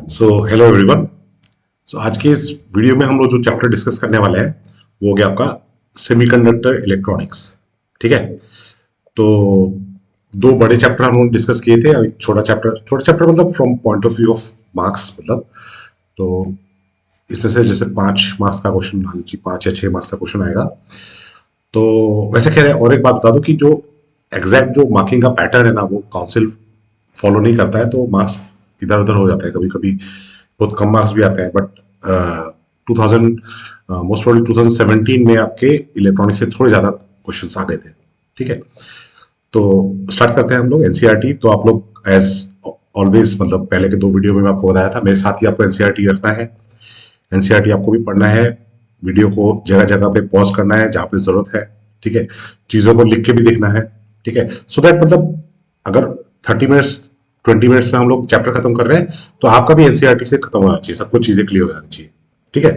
So hello everyone. सो आज के इस वीडियो में हम लोग जो चैप्टर डिस्कस करने वाले हैं वो हो गया आपका सेमीकंडक्टर इलेक्ट्रॉनिक्स। ठीक है, तो दो बड़े चैप्टर हम लोग डिस्कस किए थे। अभी छोटा चैप्टर मतलब from point of view of marks, मतलब तो इसमें से जैसे 5 मार्क्स का क्वेश्चन, 5 या 6 मार्क्स का क्वेश्चन आएगा। तो वैसे कह रहे हैं, और एक बात बता दो कि जो एग्जैक्ट जो मार्किंग का पैटर्न है ना, वो काउंसिल फॉलो नहीं करता है, तो मार्क्स इधर उधर हो जाता है। कभी कभी बहुत कम मार्क्स भी आते हैं, बट 2000 मोस्ट प्रोबेबली 2017 में आपके इलेक्ट्रॉनिक्स से थोड़े ज्यादा क्वेश्चंस आ गए थे। ठीक है, तो स्टार्ट करते हैं हम लोग एनसीईआरटी। तो आप लोग एज ऑलवेज, मतलब पहले के 2 वीडियो में मैं आपको बताया था, मेरे साथ ही आपको एनसीईआरटी रखना है। एनसीईआरटी आपको भी पढ़ना है, वीडियो को जगह जगह पे पॉज करना है जहां पे जरूरत है। ठीक है, चीजों को लिख के भी देखना है। ठीक है, सो दैट मतलब अगर 30 मिनट्स 20 मिनट्स में हम लोग चैप्टर खत्म कर रहे हैं तो आपका भी एनसीईआरटी से खत्म होना चाहिए, सब कुछ चीजें क्लियर हो जानी चाहिए। ठीक है,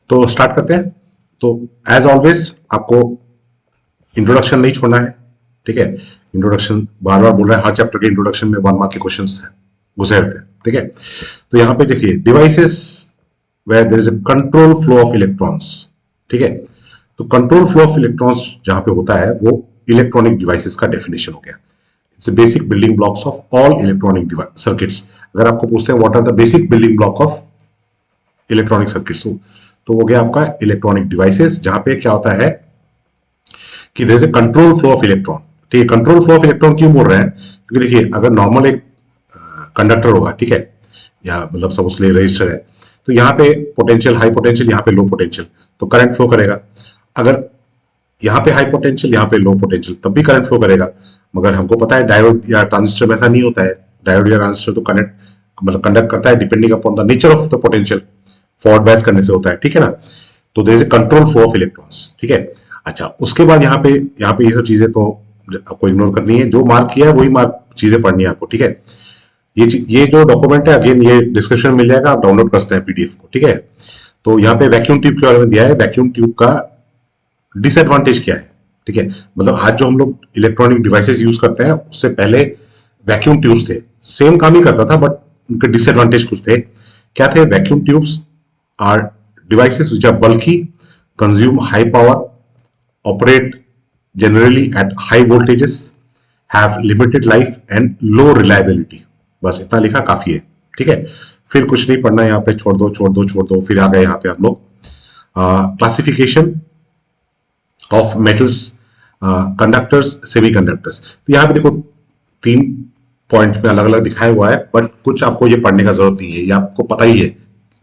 तो स्टार्ट करते हैं। तो एज ऑलवेज आपको इंट्रोडक्शन नहीं छोड़ना है। ठीक है, इंट्रोडक्शन बार बार बोल रहा है, हर चैप्टर के इंट्रोडक्शन में 1 मार्क के क्वेश्चन घुसे रहते हैं। ठीक है, तो यहां पे देखिए, devices where there is a control flow of electrons. ठीक है, तो कंट्रोल फ्लो ऑफ इलेक्ट्रॉन्स जहां पे होता है वो इलेक्ट्रॉनिक डिवाइसेस का डेफिनेशन हो गया। It's basic building blocks of all electronic circuits. अगर आपको पूछते हैं what are the basic building block of electronic circuits, तो वो गया आपका इलेक्ट्रॉनिक डिवाइसेस, जहां पे क्या होता है कि there is a control flow of electron. तो ये कंट्रोल फ्लो ऑफ इलेक्ट्रॉन क्यों बोल रहे हैं? क्योंकि देखिए, अगर नॉर्मल एक कंडक्टर होगा, ठीक है, या मतलब सपोज के लिए रजिस्टर है, तो यहाँ पे पोटेंशियल हाई पोटेंशियल, यहाँ पे लो पोटेंशियल, तो करंट फ्लो करेगा। अगर यहाँ पे हाई पोटेंशियल, यहाँ पे लो पोटेंशियल, तब भी करंट फ्लो करेगा। मगर हमको पता है डायोड या ट्रांजिस्टर में ऐसा नहीं होता है। डायोड या ट्रांजिस्टर तो कनेक्ट मतलब कंडक्ट करता है depending upon the nature of the potential, forward bias करने से होता है। ठीक है ना, तो there is a control flow of electrons. ठीक है, अच्छा, उसके बाद यहाँ पे ये सब चीजें तो आपको इग्नोर करनी है। जो मार्क किया है वही मार्क चीजें पढ़नी है आपको। ठीक है, ये जो डॉक्यूमेंट है, अगेन ये डिस्क्रिप्शन में मिल जाएगा, आप डाउनलोड कर सकते हैं पीडीएफ को। ठीक है, तो यहाँ पे वैक्यूम ट्यूब के बारे में दिया है। वैक्यूम ट्यूब का डिसएडवांटेज क्या है? ठीक है, मतलब आज जो हम लोग इलेक्ट्रॉनिक डिवाइसेस यूज करते हैं, उससे पहले वैक्यूम ट्यूब्स थे। सेम काम ही करता था, बट उनके डिसएडवांटेज कुछ थे। क्या थे? Vacuum tubes are devices which are bulky, consume high power, operate generally at high voltages, have limited life and low reliability। बस इतना लिखा काफी है। ठीक है, फिर कुछ नहीं पढ़ना, यहाँ पे छोड़ दो छोड़ दो छोड़ दो। फिर आ गए यहाँ पे हम लोग classification of metals, conductors, semiconductors. तो यहाँ पे देखो 3 पॉइंट में अलग अलग दिखाया हुआ है, बट कुछ आपको ये पढ़ने का जरूरत नहीं है, ये आपको पता ही है।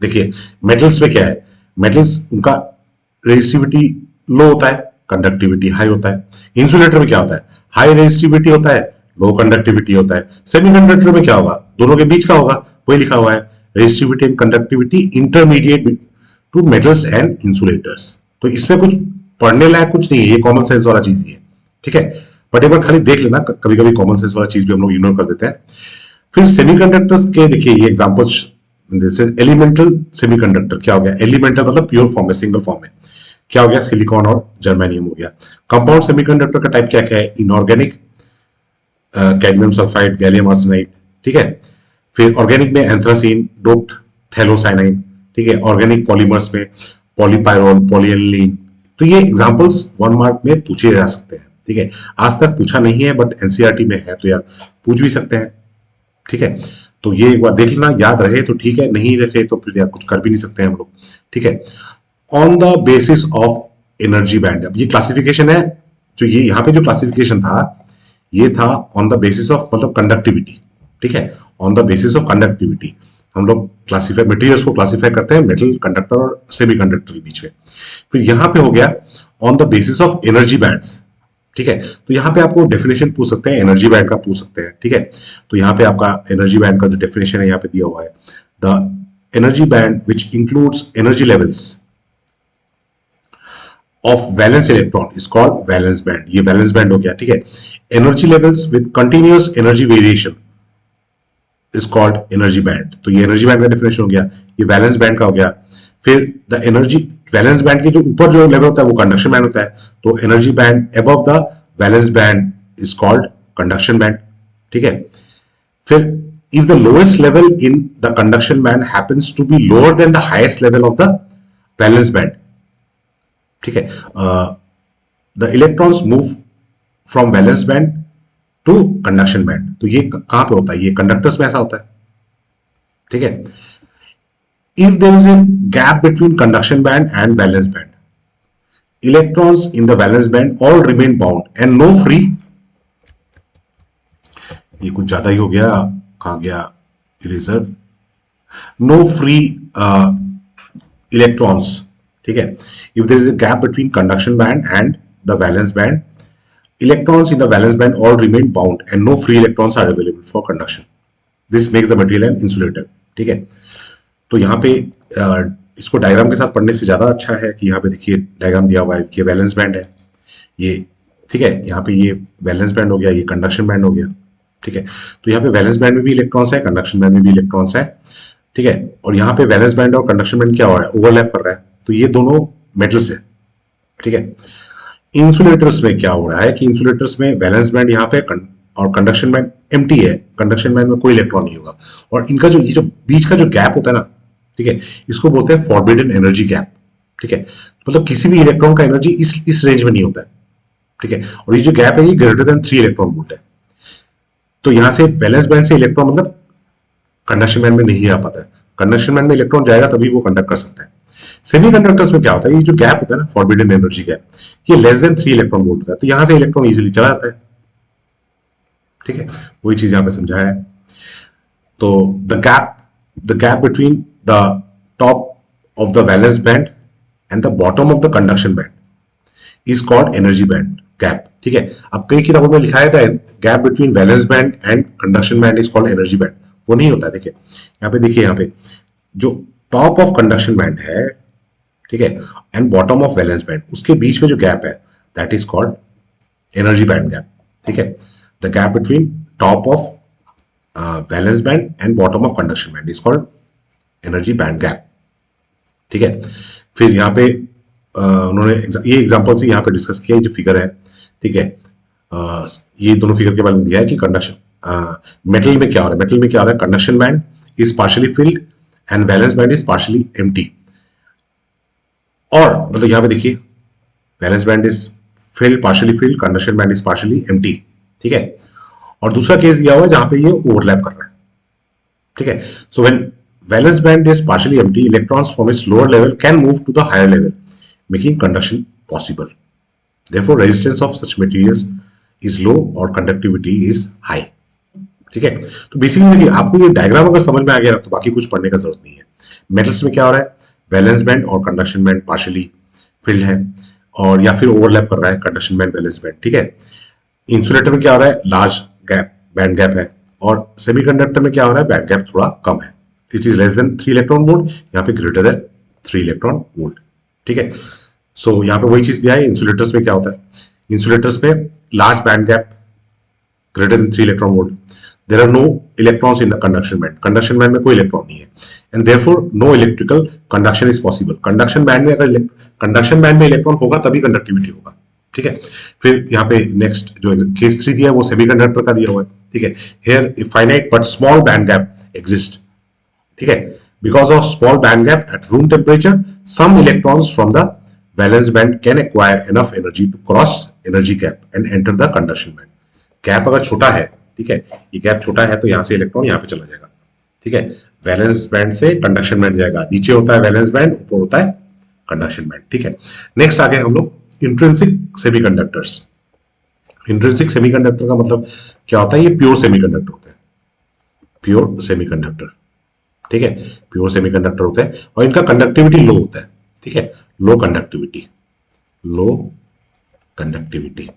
देखिए, मेटल्स में क्या है? मेटल्स उनका रेजिस्टिविटी लो होता है, कंडक्टिविटी हाई होता है। इंसुलेटर में क्या होता है? हाई रेजिस्टिविटी होता है, लो कंडक्टिविटी होता है। सेमीकंडक्टर में क्या होगा? दोनों के बीच का होगा, वही लिखा हुआ है, resistivity and conductivity intermediate to metals and insulators. तो इसमें कुछ पढ़ने लायक कुछ नहीं है, ये कॉमन सेंस वाला चीज ही है। ठीक है, बट एक बार खाली देख लेना, कभी कभी कॉमन सेंस वाला चीज भी हम लोग इग्नोर कर देते हैं। फिर सेमीकंडक्टर्स के देखिए ये एग्जांपल्स, जैसे एलिमेंटल सेमीकंडक्टर क्या हो गया? एलिमेंटल मतलब प्योर फॉर्म में, सिंगल फॉर्म में। क्या हो गया? सिलिकॉन और जर्मेनियम हो गया। कंपाउंड सेमीकंडक्टर का टाइप क्या क्या है? Inorganic, cadmium sulphide, gallium arsenide. ठीक है, फिर ऑर्गेनिक में एंथ्रासीन, डोप्ड थैलोसाइनाइड। ठीक है, ऑर्गेनिक पॉलीमर्स में पॉलीपायरोल, पॉलीएनिलीन। तो ये एग्जांपल्स 1 मार्क में पूछे जा सकते हैं। ठीक है, आज तक पूछा नहीं है, बट एनसीईआरटी में है, तो यार पूछ भी सकते हैं। ठीक है, तो ये एक बार देख लेना, याद रहे तो ठीक है, नहीं रहे तो फिर यार कुछ कर भी नहीं सकते हैं हम लोग। ठीक है, on the basis of energy band. अब ये क्लासिफिकेशन है, जो ये यहाँ पे जो क्लासिफिकेशन था, ये था ऑन द बेसिस ऑफ मतलब कंडक्टिविटी। ठीक है, on the basis of conductivity हम लोग क्लासिफाई मटेरियल्स को क्लासिफाई करते हैं, मेटल, कंडक्टर और सेमीकंडक्टर के बीच में। फिर यहाँ पे हो गया on the basis of energy bands. ठीक है, तो यहाँ पे आपको डेफिनेशन पूछ सकते हैं, एनर्जी बैंड का पूछ सकते हैं। ठीक है, तो यहाँ पे आपका एनर्जी बैंड का जो डेफिनेशन है यहाँ पे दिया हुआ है, the energy band which includes energy levels of valence electron is called valence band. ये वैलेंस बैंड हो गया। ठीक है, energy levels with continuous energy variation is called energy band. तो ये एनर्जी बैंड का डेफिनेशन हो गया, ये वैलेंस बैंड का हो गया। फिर द एनर्जी वैलेंस बैंड के जो ऊपर जो लेवल होता है वो कंडक्शन बैंड होता है, तो energy band above the valence band is called conduction band. ठीक है, फिर if the lowest level in the conduction band happens to be lower than the highest level of the valence band, ठीक है, the electrons move from valence band to conduction band. तो ये कहां पे होता है? ये कंडक्टर्स में ऐसा होता है, ठीक है. If there is a gap between conduction band and valence band, electrons in the valence band all remain bound and no free, ये कुछ ज्यादा ही हो गया, कहां गया इरेजर, नो फ्री इलेक्ट्रॉन्स, ठीक है. If there is a gap between conduction band and the valence band, electrons in the valence band all remain bound and no free electrons are available for conduction. This makes the material an insulator, ठीक है. तो यहाँ पे इसको diagram के साथ पढ़ने से ज्यादा अच्छा है कि यहाँ पे देखिए डायग्राम दिया हुआ है, ये वैलेंस बैंड है ये, ठीक है. यहाँ पे ये वैलेंस बैंड हो गया, ये कंडक्शन बैंड हो गया, ठीक है. तो यहाँ पे वैलेंस बैंड में भी इलेक्ट्रॉन्स है, कंडक्शन बैंड में भी इलेक्ट्रॉन्स है, ठीक है. और यहाँ पे वैलेंस बैंड और कंडक्शन बैंड क्या हो रहा है? ओवरलैप कर रहा है. तो ये दोनों मेटल्स है, ठीक है. इंसुलेटर्स में क्या हो रहा है कि इंसुलेटर्स में वैलेंस बैंड यहाँ पे और कंडक्शन बैंड एम्प्टी है, कंडक्शन बैंड में कोई इलेक्ट्रॉन नहीं होगा. और इनका जो ये जो बीच का जो गैप होता है ना, ठीक है, इसको बोलते हैं फॉरबिडन एनर्जी गैप, ठीक है. मतलब किसी भी इलेक्ट्रॉन का एनर्जी इस रेंज में नहीं होता है, ठीक है. और ये जो गैप है ये ग्रेटर देन 3 इलेक्ट्रॉन वोल्ट है. तो यहां से वैलेंस बैंड से इलेक्ट्रॉन मतलब कंडक्शन बैंड में नहीं आ पाता है. कंडक्शन बैंड में इलेक्ट्रॉन जाएगा तभी वो कंडक्ट कर सकता है. सेमीकंडक्टर्स में क्या होता है, ये जो गैप होता है ना, फॉरबिडन एनर्जी गैप, ये लेस देन 3 इलेक्ट्रॉन वोल्ट होता है. तो यहां से इलेक्ट्रॉन इजीली चला जाता है, ठीक है. वही चीज यहां पे समझाया है. तो the gap between the top of the valence band and the bottom of the conduction band is called energy band gap, ठीक है. अब कई किताबों में लिखा है gap between valence band and conduction band is called energy band. वो नहीं होता है. देखिए यहाँ पे, देखिए यहाँ पे जो टॉप ऑफ कंडक्शन बैंड है, ठीक है, and bottom of valence band, उसके बीच में जो गैप है that is called energy band gap, ठीक है. The gap between top of valence band and bottom of conduction band is called energy band gap, ठीक है. फिर यहाँ पे उन्होंने ये एग्जांपल से यहाँ पे डिस्कस किया, जो फिगर है, ठीक है. ये दोनों फिगर के बारे में दिया है कि कंडक्शन मेटल में क्या हो रहा है. मेटल में क्या हो रहा है, conduction band is partially filled and valence band is partially empty. और मतलब यहाँ पे देखिए valence band is filled, partially field, conduction band is partially empty, ठीक है. और दूसरा केस दिया हुआ है जहां पे ये ओवरलैप कर रहा है, ठीक है. So when valence band is partially empty, electrons from its lower level can move to the higher level, making conduction possible. Therefore, resistance of such materials is low और conductivity is high. ठीक है. तो basically देखिए, आपको ये diagram अगर समझ में आ गया तो बाकी कुछ पढ़ने का जरूरत नहीं है. मेटल्स में क्या हो रहा है, वैलेंस बैंड और कंडक्शन बैंड पार्शियली फिल्ड है और या फिर ओवरलैप कर रहा है कंडक्शन बैंड वैलेंस बैंड, ठीक है. इंसुलेटर में क्या हो रहा है, लार्ज गैप बैंड गैप है. और सेमीकंडक्टर में क्या हो रहा है, बैंड गैप थोड़ा कम है. It is less than 3 electron volt, यहाँ पे ग्रेटर देन 3 इलेक्ट्रॉन वोल्ट, ठीक है. सो यहाँ पे वही चीज दिया है. इंसुलेटर्स में क्या होता है, इंसुलेटर्स में large band gap greater than 3 electron volt. There are no electrons in the conduction band. Conduction band में कोई इलेक्ट्रॉन नहीं है and therefore no electrical conduction is possible. Conduction band में अगर कंडक्शन बैंड में इलेक्ट्रॉन होगा तभी कंडक्टिविटी होगा, ठीक है. फिर यहाँ पे नेक्स्ट जो केस 3 दिया है वो सेमीकंडक्टर का दिया हुआ है, ठीक है. Here a finite but small band gap exist, ठीक है. Because of small band gap at room temperature some electrons from the valence band can acquire enough energy to cross energy gap and enter the conduction band. Gap अगर छोटा है, ठीक है, ये gap छोटा है तो यहां से इलेक्ट्रॉन यहां पे चला जाएगा, ठीक है. वैलेंस बैंड से कंडक्शन बैंड जाएगा. नीचे होता है वैलेंस बैंड, ऊपर होता है कंडक्शन बैंड, ठीक है. नेक्स्ट आगे हम लोग इंट्रिंसिक सेमीकंडक्टर्स. इंट्रिंसिक सेमीकंडक्टर का मतलब क्या होता है, ये प्योर सेमीकंडक्टर होता है. प्योर सेमीकंडक्टर, ठीक है, प्योर सेमीकंडक्टर होता है और इनका कंडक्टिविटी लो होता है, ठीक है. लो कंडक्टिविटी, लो कंडक्टिविटी,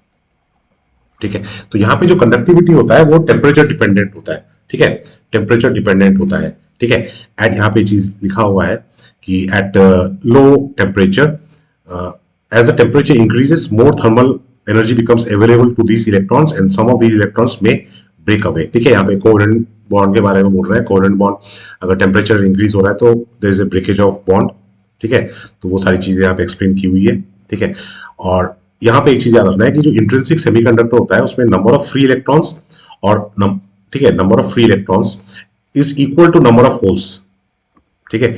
ठीक है. तो यहां पे जो कंडक्टिविटी होता है वो टेम्परेचर डिपेंडेंट होता है, ठीक है. टेम्परेचर डिपेंडेंट होता है, ठीक है. एट यहाँ पे चीज लिखा हुआ है कि at low temperature as the temperature increases more thermal energy becomes available to these electrons and some of these electrons may break away, ठीक है. यहाँ पे कोवेलेंट बॉन्ड के बारे में बोल रहे हैं. कोवेलेंट बॉन्ड अगर टेम्परेचर इंक्रीज हो रहा है तो there is a breakage of bond, ठीक है. तो वो सारी चीजें यहाँ पे एक्सप्लेन की हुई है, ठीक है. और यहाँ पे एक चीज याद रखना है कि जो इंट्रिंसिक सेमीकंडक्टर होता है उसमें नंबर ऑफ फ्री इलेक्ट्रॉन्स और ठीक है, number of free electrons is equal to number of holes, ठीक है,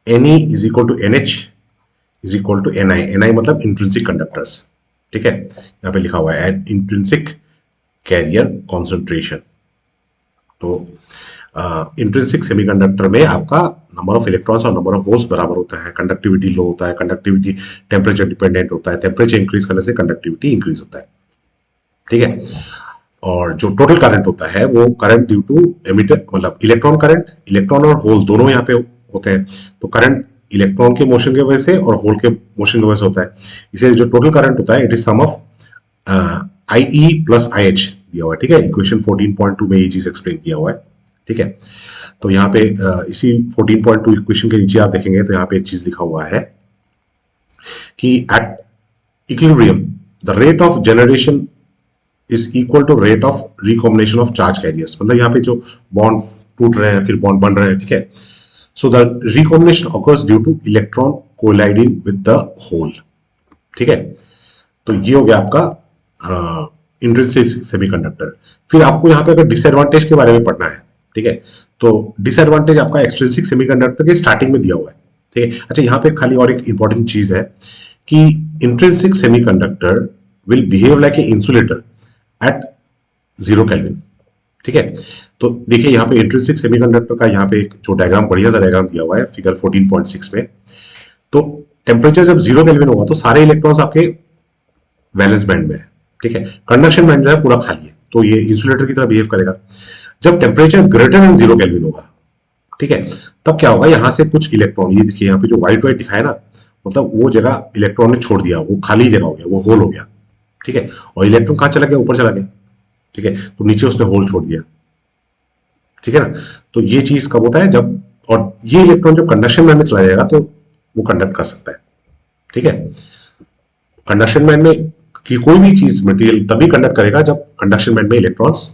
Ne is equal to NH is equal to Ni मतलब इंट्रिंसिक कंडक्टर्स, ठीक है, यहां पे लिखा हुआ है इंट्रिंसिक कैरियर कॉन्सेंट्रेशन। तो इंट्रिंसिक सेमीकंडक्टर में आपका नंबर ऑफ इलेक्ट्रॉन्स और नंबर ऑफ होल्स बराबर होता है, कंडक्टिविटी लो होता है, कंडक्टिविटी टेम्परेचर डिपेंडेंट होता है, टेम्परेचर इंक्रीज करने से कंडक्टिविटी इंक्रीज होता है, ठीक है। और जो टोटल करंट होता है वो करंट ड्यू टू एमिटर मतलब इलेक्ट्रॉन करंट, इलेक्ट्रॉन और होल दोनों यहाँ पे होते हैं, तो करंट इलेक्ट्रॉन के मोशन की वजह से और होल के मोशन की वजह से होता है। इसे जो टोटल करंट होता है it is sum of IE plus IH दिया हुआ है, ठीक है, इक्वेशन 14.2 में ये चीज एक्सप्लेन किया हुआ है, ठीक है। तो यहाँ पे इसी 14.2 इक्वेशन के नीचे आप देखेंगे तो यहाँ पे एक चीज लिखा हुआ है कि at equilibrium the rate of generation is equal to rate of recombination of charge carriers, मतलब यहाँ पे जो बॉन्ड टूट रहे हैं फिर बॉन्ड बन रहे हैं, ठीक है। So the recombination occurs due to electron colliding with the hole, ठीक है। तो ये हो गया आपका इंट्रिंसिक सेमीकंडक्टर। फिर आपको यहाँ पे अगर डिसएडवांटेज के बारे में पढ़ना है, ठीक है, तो डिसएडवांटेज आपका एक्सट्रिंसिक सेमीकंडक्टर के स्टार्टिंग में दिया हुआ है, ठीक है। अच्छा, यहाँ पे खाली और एक इंपॉर्टेंट चीज है कि intrinsic semiconductor will behave like a insulator at 0 kelvin, ठीक है। तो देखिए यहाँ पे इंट्रिंसिक सेमीकंडक्टर का यहाँ पे एक जो डायग्राम बढ़िया सा डायग्राम दिया हुआ है फिगर 14.6 में। तो टेम्परेचर जब 0 केल्विन होगा तो सारे इलेक्ट्रॉन्स आपके वैलेंस बैंड में है, ठीक है, कंडक्शन बैंड जो है पूरा खाली है, तो ये इंसुलेटर की तरह बिहेव करेगा। जब टेम्परेचर ग्रेटर देन 0 केल्विन होगा, ठीक है, तब क्या होगा, यहां से कुछ इलेक्ट्रॉन, ये देखिए यहाँ पे जो व्हाइट व्हाइट दिखाया ना, मतलब वो जगह इलेक्ट्रॉन ने छोड़ दिया, वो खाली जगह हो गया, वो होल हो गया, ठीक है। और इलेक्ट्रॉन कहां चला गया, ऊपर चला गया, ठीक है, तो नीचे उसने होल छोड़ दिया, ठीक है ना। तो ये चीज कब होता है, जब, और ये इलेक्ट्रॉन जब कंडक्शन बैंड में चला जाएगा तो वो कंडक्ट कर सकता है, ठीक है। कंडक्शन बैंड में कि कोई भी चीज मटेरियल तभी कंडक्ट करेगा जब कंडक्शन बैंड में इलेक्ट्रॉन्स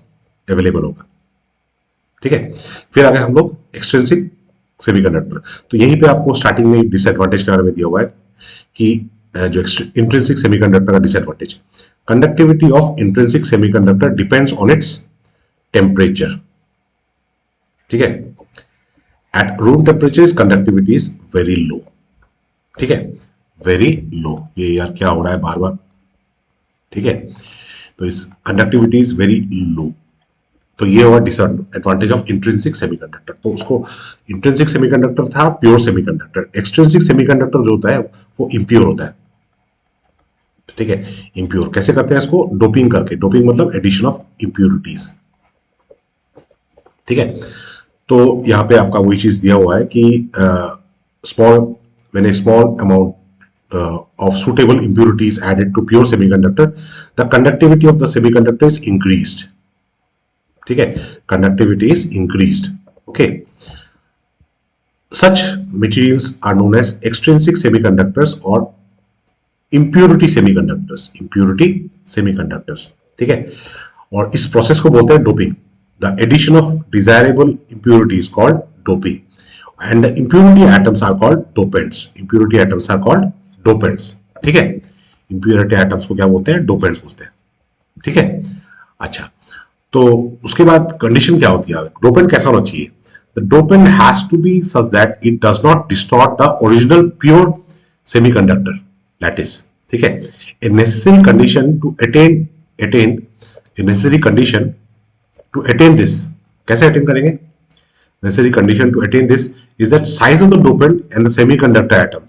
अवेलेबल होगा, ठीक है। फिर आगे हम लोग एक्सट्रिंसिक सेमीकंडक्टर, तो यहीं पे आपको स्टार्टिंग में डिसएडवांटेज के बारे में दिया हुआ है कि जो इंट्रिंसिक सेमीकंडक्टर का disadvantage, conductivity of intrinsic semiconductor depends on its temperature, ठीक है। Eight room temperature is conductivity is very low, ठीक है, वेरी लो। ये यार क्या हो रहा है बार बार, ठीक है। तो इस कंडक्टिविटी इज वेरी लो, तो ये हुआ डिसएडवांटेज ऑफ इंट्रिंसिक सेमीकंडक्टर। तो उसको इंट्रिंसिक सेमीकंडक्टर था प्योर सेमीकंडक्टर, एक्सट्रिंसिक सेमीकंडक्टर जो होता है वो इम्प्योर होता है, ठीक है। इम्प्योर कैसे करते हैं इसको, डोपिंग करके, डोपिंग मतलब एडिशन ऑफ इम्प्योरिटीज, ठीक है। तो यहां पे आपका वही चीज दिया हुआ है कि small when A small amount of suitable impurities added to pure semiconductor, the conductivity of the semiconductor is increased, ठीक है, conductivity is increased, okay. Such materials are known as extrinsic semiconductors or impurity semiconductors, ठीक है। और इस process को बोलते हैं doping. The addition of desirable impurities called doping and the impurity atoms are called dopants, impurity atoms are called dopants, ठीक है। Impurity atoms को क्या बोलते हैं, डोपेंट्स बोलते हैं, ठीक है। अच्छा, तो उसके बाद कंडीशन क्या होती है, डोपेंट कैसा होना चाहिए, the dopant has to be such that it does not distort the original pure semiconductor lattice, ठीक है। A necessary condition to attain a necessary condition to attain this, कैसे अटेन करेंगे, necessary condition to attain this is that size of the dopant and the semiconductor atom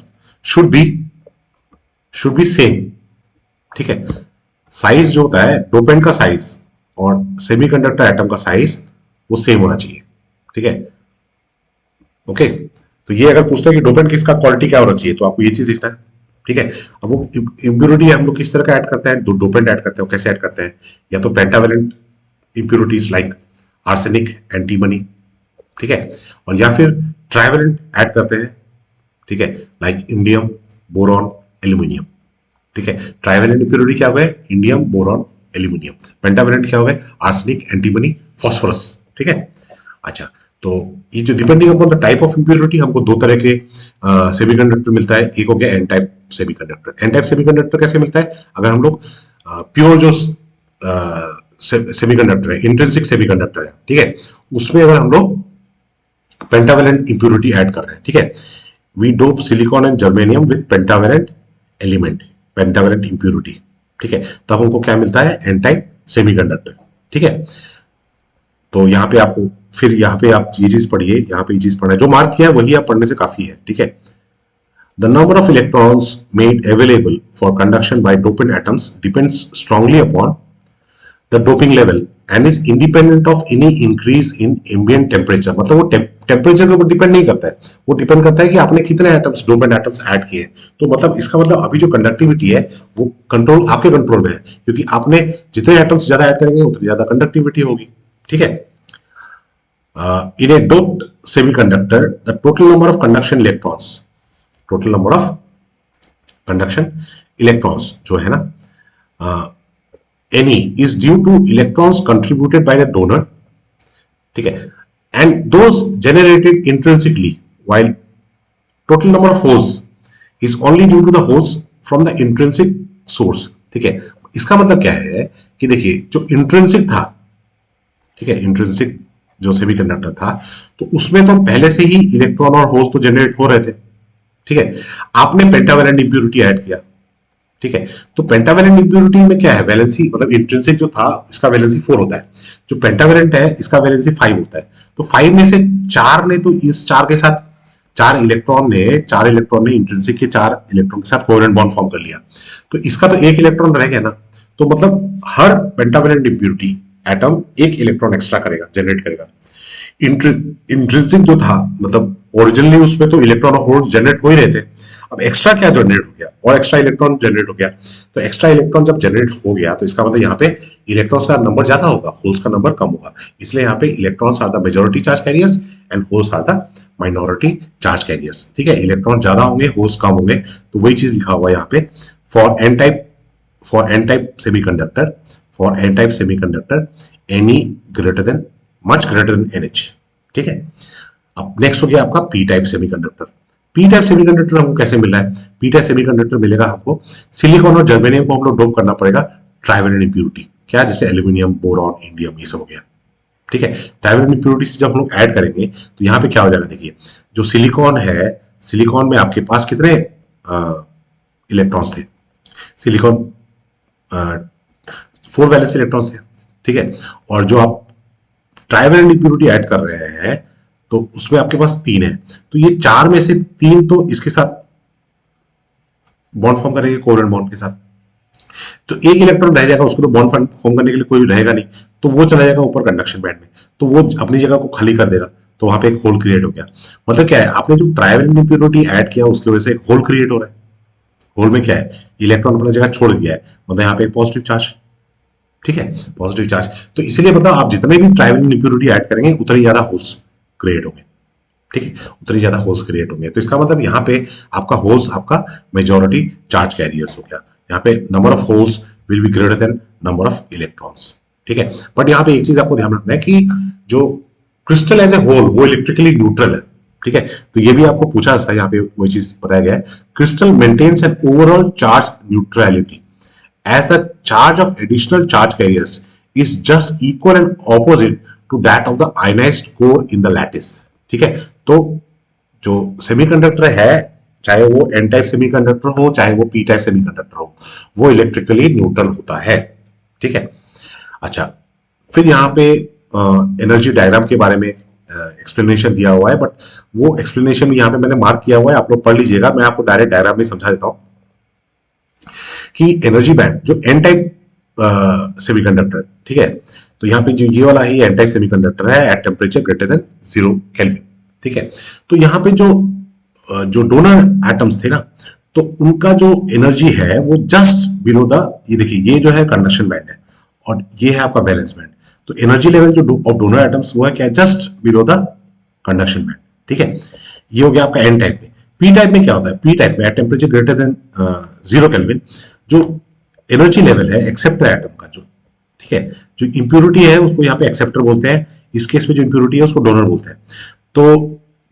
should be same, ठीक है। Size जो होता है dopant का size और semiconductor atom का साइज वो सेम होना चाहिए, ठीक है, ओके। तो ये अगर पूछता है कि डोपेंट किसका क्वालिटी क्या होना चाहिए तो आपको ये चीज लिखना है, ठीक है। अब वो इम्प्योरिटी हम लोग किस तरह का ऐड करते हैं, जो डोपेंट ऐड करते हैं कैसे ऐड करते हैं, या तो pentavalent impurities like arsenic, antimony, ठीक है, और या फिर ट्राइवेलेंट ऐड करते हैं, ठीक है, लाइक इंडियम, बोरॉन, एल्यूमिनियम, ठीक है। ट्राइवेलेंट इंप्योरिटी क्या होगा, इंडियम, बोरॉन, एल्यूमिनियम। पेंटावेलेंट क्या होगा, आर्सेनिक, एंटीमनी, फास्फोरस, ठीक है। अच्छा, तो ये जो depending upon the type of impurity हमको दो तरह के सेमीकंडक्टर मिलता है, एक हो गया N type semiconductor. N type semiconductor कैसे मिलता है, अगर हम लोग प्योर जो सेमीकंडक्टर है, इंट्रिंसिक सेमीकंडक्टर है, ठीक है, उसमें अगर हम लोग पेंटावेलेंट इंप्यूरिटी ऐड कर रहे हैं, ठीक है, we dope silicon and germanium with pentavalent element, pentavalent impurity, ठीक है, तब हमको क्या मिलता है, एन टाइप सेमीकंडक्टर, ठीक है। तो यहाँ पे आपको फिर यहाँ पे आप ये चीज पढ़िए, यहाँ पे ये चीज पढ़ना है, जो मार्क किया है वही आप पढ़ने से काफी है, ठीक है। The number of electrons made available for conduction by dopant atoms depends strongly upon the doping level and is independent of any increase in ambient temperature, मतलब वो टेम्परेचर के ऊपर डिपेंड नहीं करता है, वो डिपेंड करता है कि आपने कितने एटम्स, डोपेंट एटम्स ऐड किए। तो मतलब इसका मतलब अभी जो कंडक्टिविटी है वो कंट्रोल, आपके कंट्रोल में है, क्योंकि आपने जितने एटम्स ज्यादा ऐड करेंगे उतनी ज्यादा कंडक्टिविटी होगी, ठीक है। In a doped semiconductor the total number of conduction electrons, total number of conduction electrons जो है ना, Any is due to electrons contributed by the donor, ठीक है, and those generated intrinsically, while total number of holes is only due to the holes from the intrinsic source, ठीक है। इसका मतलब क्या है कि देखिए जो इंट्रिंसिक था, ठीक है, इंट्रिंसिक जो सेमीकंडक्टर था, तो उसमें तो पहले से ही इलेक्ट्रॉन और होल तो जनरेट हो रहे थे, ठीक है। आपने पेंटावेलेंट इंप्यूरिटी ऐड किया, ठीक है, तो पेंटावेलेंट इंप्यूरिटी में क्या है, वैलेंसी मतलब इंट्रिंसिक जो था इसका वैलेंसी 4 होता है, जो पेंटावेलेंट है इसका वैलेंसी 5 होता है। तो 5 में से 4 ने तो इस 4 के साथ, 4 इलेक्ट्रॉन ने इंट्रिंसिक के 4 इलेक्ट्रॉन के साथ कोवेलेंट बॉन्ड फॉर्म कर लिया, तो इसका तो एक इलेक्ट्रॉन रह गया ना, तो मतलब हर पेंटावेलेंट इंप्यूरिटी एटम एक इलेक्ट्रॉन एक्स्ट्रा करेगा, जनरेट करेगा। इंट्रिंसिक जो था मतलब ओरिजिनली उसमें तो इलेक्ट्रॉन और होल जनरेट हो ही रहे थे, अब एक्स्ट्रा क्या जनरेट हो गया, और एक्स्ट्रा इलेक्ट्रॉन जनरेट हो गया, तो एक्स्ट्रा इलेक्ट्रॉन जब जनरेट हो गया तो इसका मतलब यहाँ पे इलेक्ट्रॉन्स का नंबर ज्यादा होगा, होल्स का नंबर कम होगा, इसलिए यहाँ पे electrons are the majority charge carriers and holes are the minority charge carriers, ठीक है। इलेक्ट्रॉन ज्यादा होंगे, होल्स कम होंगे, तो वही चीज लिखा हुआ है यहाँ पे, for N type semiconductor N E greater than, much greater than NH, ठीक है। अब नेक्स्ट हो गया आपका P type semiconductor. P type semiconductor हमको कैसे मिल रहा है, पी टाइप सेमीकंडक्टर मिलेगा हमको, सिलिकॉन और जर्मेनियम को हम लोग डोप करना पड़ेगा ट्राइवेलेंट इंप्यूरिटी, क्या, जैसे एल्यूमिनियम, बोरॉन, इंडियम, ये सब हो गया, ठीक है। ट्राइवेलेंट इंप्यूरिटी से जब हम लोग ऐड करेंगे तो यहाँ पे क्या हो जाएगा, देखिए जो सिलिकॉन है, सिलिकॉन में आपके पास कितने इलेक्ट्रॉन्स थे, सिलिकॉन 4 वैलेंस इलेक्ट्रॉन्स थे, ठीक है, और जो आप ट्राइवेलेंट इंप्यूरिटी ऐड कर रहे हैं तो उसमें आपके पास 3 है, तो ये 4 में से 3 तो इसके साथ बॉन्ड फॉर्म करेंगे कोवेलेंट बॉन्ड के साथ, तो एक इलेक्ट्रॉन रह जाएगा, उसको तो बॉन्ड फॉर्म करने के लिए कोई रहेगा नहीं, तो वो चला जाएगा ऊपर कंडक्शन बैंड में, तो वो अपनी जगह को खाली कर देगा, तो वहां पे एक होल क्रिएट हो गया। मतलब क्या है, आपने जो ट्राइवेलेंट इंप्यूरिटी ऐड किया उसकी वजह से एक होल क्रिएट हो रहा है, होल में क्या है, इलेक्ट्रॉन अपनी जगह छोड़ दिया है, मतलब यहाँ पे एक पॉजिटिव चार्ज, ठीक है, पॉजिटिव चार्ज, तो इसलिए मतलब आप जितने भी ट्राइवेलेंट इंप्यूरिटी ऐड करेंगे उतने ज्यादा होल्स क्रिएट होंगे, ठीक है, उतनी ज्यादा होल्स क्रिएट होंगे, तो इसका मतलब यहाँ पे आपका होल्स आपका मेजॉरिटी चार्ज कैरियर्स हो गया, यहाँ पे number of holes will be greater than number of electrons, ठीक है। बट यहाँ पे एक चीज आपको ध्यान रखना है कि जो क्रिस्टल एज ए होल वो इलेक्ट्रिकली न्यूट्रल है, ठीक है, तो ये भी आपको पूछा था, यहाँ पे वही चीज बताया गया है, crystal maintains an overall charge neutrality as the charge of additional charge carriers is just equal and opposite to that of the ionized core in the lattice, ठीक है। तो जो सेमीकंडक्टर है, चाहे वो एन टाइप सेमीकंडक्टर हो चाहे वो पी टाइप सेमीकंडक्टर हो, वो इलेक्ट्रिकली न्यूट्रल होता है, ठीक है। अच्छा, फिर यहाँ पे एनर्जी डायग्राम के बारे में एक्सप्लेनेशन दिया हुआ है, बट वो एक्सप्लेनेशन भी यहाँ पे मैंने मार्क किया हुआ है, आप लोग पढ़ लीजिएगा, मैं आपको डायरेक्ट डायग्राम में समझा देता हूँ कि एनर्जी बैंड जो एन टाइप सेमीकंडक्टर, ठीक है, तो यहाँ पे जो ये वाला ही एन टाइप सेमीकंडक्टर है at temperature greater than 0 kelvin, ठीक है। तो यहाँ पे जो डोनर एटम्स थे ना, तो उनका जो एनर्जी है वो जस्ट बिलो द, ये देखिए ये जो है कंडक्शन बैंड है और ये है आपका बैलेंस बैंड, तो एनर्जी लेवल जो ऑफ डोनर एटम्स वो है क्या, just below the conduction band, ठीक है। ये हो गया आपका एन टाइप में। पी टाइप में क्या होता है, पी टाइप में at temperature greater than 0 kelvin जो एनर्जी लेवल है एक्सेप्टर एटम का, जो, ठीक है, जो इंप्यूरिटी है उसको यहाँ पे एक्सेप्टर बोलते हैं, इस केस में जो इंप्यूरिटी है उसको डोनर बोलते हैं। तो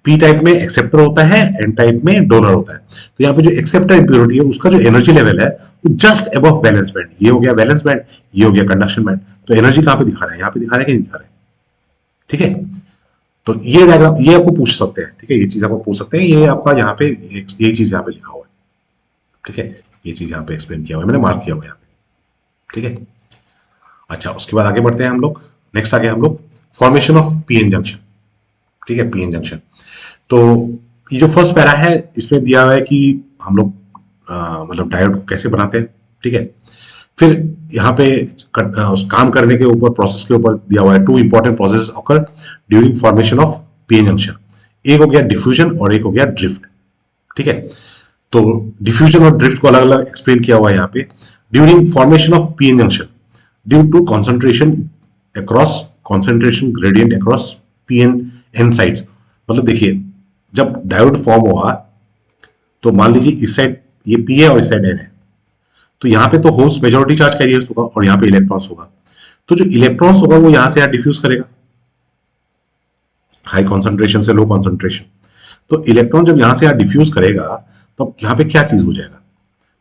पी टाइप में एक्सेप्टर होता है, एन टाइप में डोनर होता है। तो यहाँ पे जो एक्सेप्टर इम्प्योरिटी है उसका जो एनर्जी लेवल है वो जस्ट अबव वैलेंस बैंड, ये हो गया वैलेंस बैंड, ये हो गया कंडक्शन बैंड। तो एनर्जी कहाँ पे दिखा रहे हैं, यहाँ पे दिखा रहे हैं कि नहीं दिखा रहे हैं, ठीक है। तो ये डायग्राम ये आपको पूछ सकते हैं, ठीक है, ये चीज आपको पूछ सकते हैं, ये आपका यहाँ पे ये चीज यहाँ पे लिखा हुआ है, ठीक है, ये चीज यहाँ पे एक्सप्लेन किया हुआ है, मैंने मार्क किया हुआ है यहाँ पे, ठीक है। अच्छा, उसके बाद आगे बढ़ते हैं हम लोग, नेक्स्ट आगे हम लोग फॉर्मेशन ऑफ पीएन जंक्शन, ठीक है, पीएन जंक्शन। तो ये जो फर्स्ट पैरा है इसमें दिया हुआ है कि हम लोग मतलब डायोड को कैसे बनाते हैं, ठीक है। फिर यहाँ पे उस काम करने के ऊपर, प्रोसेस के ऊपर दिया हुआ है, two important process occur during formation of PN junction. एक हो गया डिफ्यूजन और एक हो गया ड्रिफ्ट, ठीक है। तो डिफ्यूजन और ड्रिफ्ट को अलग अलग एक्सप्लेन किया हुआ है यहाँ पे। During formation of PN junction due to concentration across concentration gradient across PN N sides. मतलब देखिए, जब डायोड फॉर्म हुआ तो मान लीजिए इस साइड ये पी है और इस साइड एन है, तो यहाँ पे तो होल्स मेजोरिटी चार्ज कैरियर्स होगा और यहाँ पे इलेक्ट्रॉन्स होगा। तो जो इलेक्ट्रॉन्स होगा वो यहाँ से यहाँ डिफ्यूज करेगा, हाई कॉन्सेंट्रेशन से लो कॉन्सेंट्रेशन। तो इलेक्ट्रॉन जब यहाँ से यहाँ डिफ्यूज करेगा तो यहाँ पे क्या चीज हो जाएगा,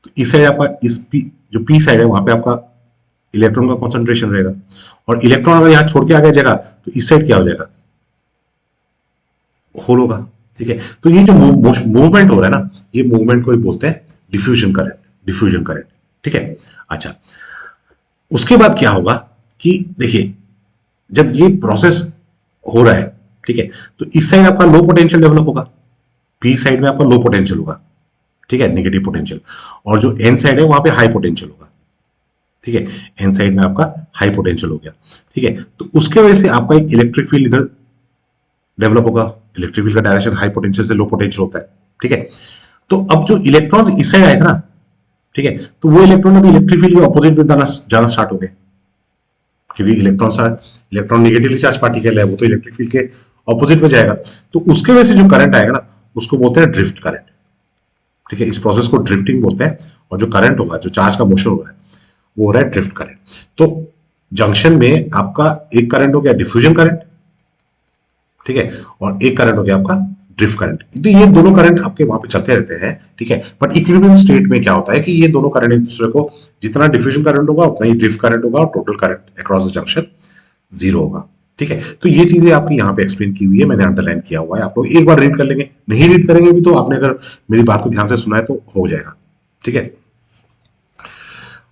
तो इस साइड आपका इस पी, जो पी साइड है वहां पे आपका इलेक्ट्रॉन का कॉन्सेंट्रेशन रहेगा, और इलेक्ट्रॉन अगर यहाँ छोड़ के आ गया जगह तो इस साइड क्या हो जाएगा, होल होगा, ठीक है। तो ये जो मूवमेंट हो रहा है ना, ये मूवमेंट को ही बोलते हैं डिफ्यूजन करंट, डिफ्यूजन करंट, ठीक है। अच्छा, उसके बाद क्या होगा कि देखिए, जब ये प्रोसेस हो रहा है, ठीक है, तो इस साइड आपका लो पोटेंशियल डेवलप होगा, पी साइड में आपका लो पोटेंशियल होगा, ठीक है, नेगेटिव पोटेंशियल, और जो एन साइड है वहां पे हाई पोटेंशियल होगा, ठीक है। एन साइड में आपका हाई पोटेंशियल हो गया, ठीक है। तो उसके वजह से आपका एक इलेक्ट्रिक फील्ड इधर डेवलप होगा। इलेक्ट्रिक फील्ड का डायरेक्शन हाई पोटेंशियल से लो पोटेंशियल होता है, ठीक है। तो अब जो इलेक्ट्रॉन इस साइड आए थे ना, ठीक है, तो वो इलेक्ट्रॉन अभी इलेक्ट्रिक फील्ड के ऑपोजिट में जाना स्टार्ट हो गए, क्योंकि इलेक्ट्रॉन नेगेटिवली चार्ज पार्टिकल है, वो तो इलेक्ट्रिक फील्ड के ऑपोजिट में जाएगा। तो उसके वजह से जो करंट आएगा ना, उसको बोलते हैं ड्रिफ्ट करंट, ठीक है। इस प्रोसेस को ड्रिफ्टिंग बोलते हैं, और जो करंट होगा, जो चार्ज का मोशन होगा, वो हो रहा है ड्रिफ्ट करंट। तो जंक्शन में आपका एक करंट हो गया डिफ्यूजन करंट, ठीक है, और एक करंट हो गया आपका ड्रिफ्ट करंट। तो ये दोनों करंट आपके वहां पे चलते रहते हैं, ठीक है। बट इक्विलिब्रियम स्टेट में क्या होता है कि ये दोनों करंट एक दूसरे को, जितना डिफ्यूजन करंट होगा उतना ही ड्रिफ्ट करंट होगा, और total current across the junction zero होगा, ठीक है। तो ये चीजें आपकी यहाँ पे एक्सप्लेन की हुई है, मैंने अंडरलाइन किया हुआ है, आप लोग एक बार रीड कर लेंगे, नहीं रीड करेंगे भी तो आपने अगर मेरी बात को ध्यान से सुना है तो हो जाएगा, ठीक है।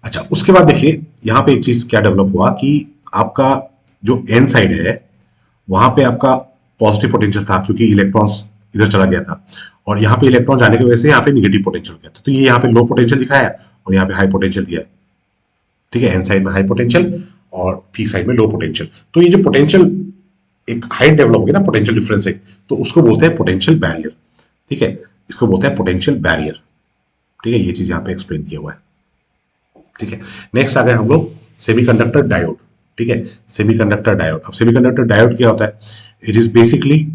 अच्छा, उसके बाद देखिए यहाँ पे एक चीज क्या डेवलप हुआ कि आपका जो एन साइड है वहां पे आपका पॉजिटिव पोटेंशियल था, क्योंकि इलेक्ट्रॉन्स इधर चला गया था, और यहाँ पे इलेक्ट्रॉन जाने की वजह से यहाँ पे निगेटिव पोटेंशियल हो गया था। तो ये यहाँ पे लो पोटेंशियल दिखाया है और यहाँ पे हाई पोटेंशियल दिया है, ठीक है। एन साइड में हाई पोटेंशियल और पी साइड में लो पोटेंशियल। तो ये जो पोटेंशियल एक हाइट डेवलप होगी ना, पोटेंशियल डिफरेंस है, तो उसको बोलते हैं पोटेंशियल बैरियर, ठीक है। इसको बोलते हैं पोटेंशियल बैरियर, ठीक है। ये चीज यहाँ पे एक्सप्लेन किया हुआ है, ठीक है। नेक्स्ट आ गए हम लोग सेमीकंडक्टर डायोड, ठीक है। सेमीकंडक्टर डायोड, अब सेमीकंडक्टर डायोड क्या होता है, इट इज बेसिकली,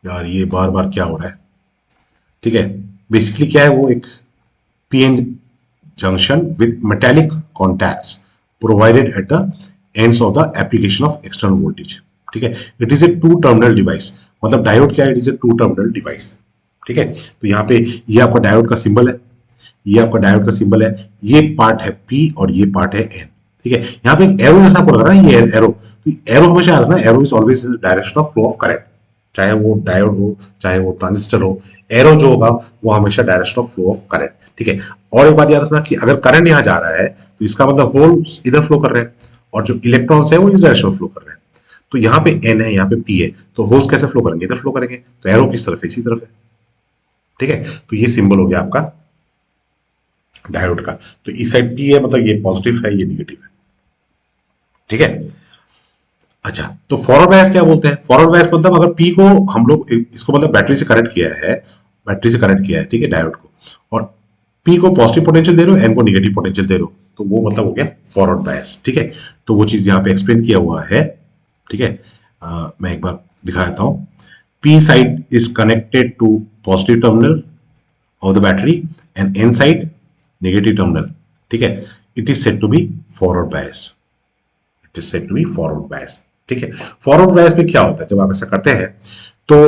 यार ये बार बार क्या हो रहा है, ठीक है। बेसिकली क्या है, वो एक PN junction with metallic contacts provided at the ends of the application of external voltage, ठीक है। It is a two terminal device, मतलब डायोड क्या है, it is a two terminal device, ठीक है। तो यहाँ पे ये आपका डायोड का सिंबल है, ये आपका डायोड का सिंबल है, ये पार्ट है पी और ये पार्ट है एन, ठीक है। यहाँ पे एक एरो जैसा आपको लग रहा है, ये एरो, तो एरो हमेशा याद रखना, arrow is always in direction of flow of current, चाहे वो डायोड हो चाहे वो ट्रांजिस्टर हो, एरो जो होगा वो हमेशा direction of flow of current, ठीक है। और एक बात याद रखना कि अगर करंट यहाँ जा रहा है तो इसका मतलब होल्स इधर फ्लो कर रहे हैं, और जो इलेक्ट्रॉन्स है वो इस डायरेक्शन में फ्लो कर रहे हैं। तो यहाँ पे एन है, यहाँ पे पी है, तो होल्स कैसे फ्लो करेंगे, इधर फ्लो करेंगे, तो एरो किस तरफ है, इसी तरफ है, ठीक है। तो ये सिंबल हो गया आपका डायोड का। तो इस साइड पी है, मतलब ये पॉजिटिव है, ये निगेटिव है, ठीक है। अच्छा, तो फॉरवर्ड बायस क्या बोलते हैं, फॉरवर्ड बायस मतलब अगर पी को हम लोग इसको मतलब बैटरी से कनेक्ट किया है, बैटरी से कनेक्ट किया है, ठीक है, डायोड को, और पी को पॉजिटिव पोटेंशियल दे रहे हो, एन को निगेटिव पोटेंशियल दे रहे हो, तो वो मतलब हो गया फॉरवर्ड बायस, ठीक है। तो वो चीज यहाँ पे एक्सप्लेन किया हुआ है, ठीक है। मैं एक बार दिखा देता हूं। P side is connected to positive terminal of the battery and N side negative terminal, ठीक है। It is said to be forward bias, it is said to be forward bias, ठीक है। फॉरवर्ड बायस में क्या होता है, जब आप ऐसा करते हैं तो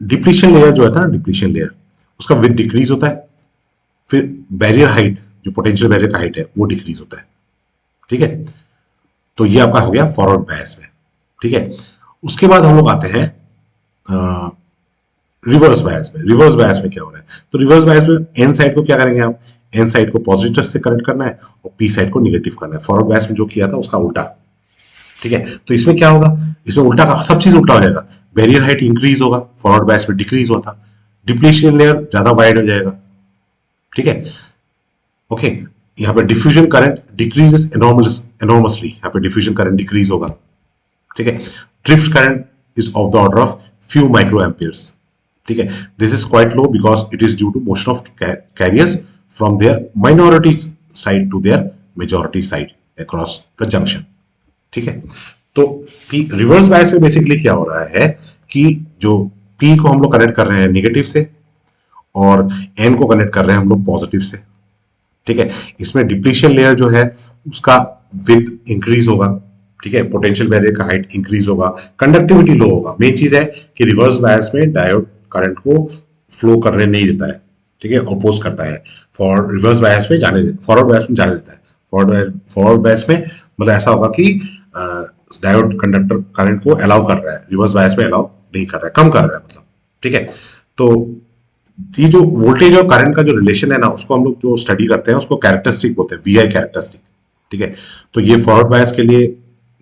डिप्लीशन लेयर जो है था, डिप्लीशन लेयर उसका विथ डिक्रीज होता है, फिर बैरियर हाइट जो पोटेंशियल बैरियर का हाइट है वो डिक्रीज होता है। ठीक है, तो ये आपका हो गया फॉरवर्ड बायस में। ठीक है, उसके बाद हम लोग आते हैं रिवर्स बायस में। रिवर्स बायस में क्या हो रहा है, तो रिवर्स बायस में एन साइड को क्या करेंगे आप, एन साइड को पॉजिटिव से कनेक्ट करना है और पी साइड को निगेटिव करना है। फॉरवर्ड बायस में जो किया था उसका उल्टा। ठीक है, तो इसमें क्या होगा, इसमें उल्टा का सब चीज उल्टा हो जाएगा। बैरियर हाइट इंक्रीज होगा, फॉरवर्ड बायस में डिक्रीज हुआ था। डिप्लीशन लेयर ज्यादा वाइड हो जाएगा। ठीक है, ओके, यहाँ पे डिफ्यूजन करंट डिक्रीजेस एनॉर्मसली, यहाँ पे डिफ्यूजन करंट डिक्रीज होगा। ठीक है, drift current is of the order of few micro amperes. ठीक है, this is quite low because it is due to motion of carriers from their minority side to their majority side across the junction. ठीक है, तो reverse bias में basically क्या हो रहा है कि जो पी को हम लोग कनेक्ट कर रहे हैं नेगेटिव से और एन को कनेक्ट कर रहे हैं हम लोग पॉजिटिव से। ठीक है, इसमें डिप्लीशन लेयर जो है उसका विथ इंक्रीज होगा। ठीक है, पोटेंशियल बैरियर का हाइट इंक्रीज होगा, कंडक्टिविटी लो होगा। मेन चीज है कि रिवर्स बायस में डायोड करंट को फ्लो करने नहीं देता है। ठीक है, अपोज करता है। फॉर रिवर्स बायस में जाने फॉरवर्ड बायस में जाने देता है। फॉरवर्ड बायस में मतलब ऐसा होगा कि डायोड कंडक्टर करंट को अलाउ कर रहा है, रिवर्स बायस में अलाउ नहीं कर रहा है, कम कर रहा है मतलब। ठीक है, तो ये जो वोल्टेज और करंट का जो रिलेशन है ना, उसको हम लोग जो स्टडी करते हैं उसको कैरेक्टरिस्टिक बोलते हैं, वीआई कैरेक्टरिस्टिक। ठीक है, तो ये फॉरवर्ड बायस के लिए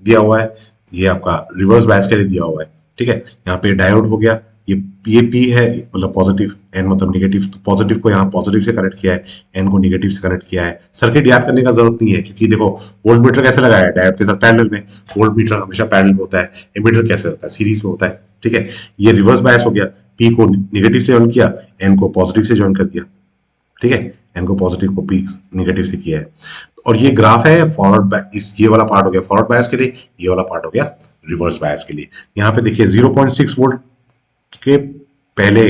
दिया हुआ है, ये आपका रिवर्स बायस के लिए दिया हुआ है। ठीक है, यहाँ पे डायोड हो गया, ये पी है मतलब पॉजिटिव, एन मतलब नेगेटिव, तो पॉजिटिव को यहाँ पॉजिटिव से कनेक्ट किया है, एन को नेगेटिव से कनेक्ट किया है। सर्किट याद करने का जरूरत नहीं है क्योंकि देखो वोल्ट मीटर कैसे लगाया है, डायोड के साथ पैरेलल में। वोल्ट मीटर हमेशा पैरेलल में होता है, एमीटर कैसे होता है, सीरीज में होता है। ठीक है, ये रिवर्स बायस हो गया, पी को नेगेटिव से ऑन किया, एन को पॉजिटिव से ज्वाइन कर दिया। ठीक है, एन को पॉजिटिव को पी नेगेटिव से किया है। और ये ग्राफ है फॉरवर्ड, इस ये वाला पार्ट हो गया फॉरवर्ड बायस के लिए, ये वाला पार्ट हो गया रिवर्स बायस के लिए। यहाँ पे देखिए 0.6 वोल्ट के पहले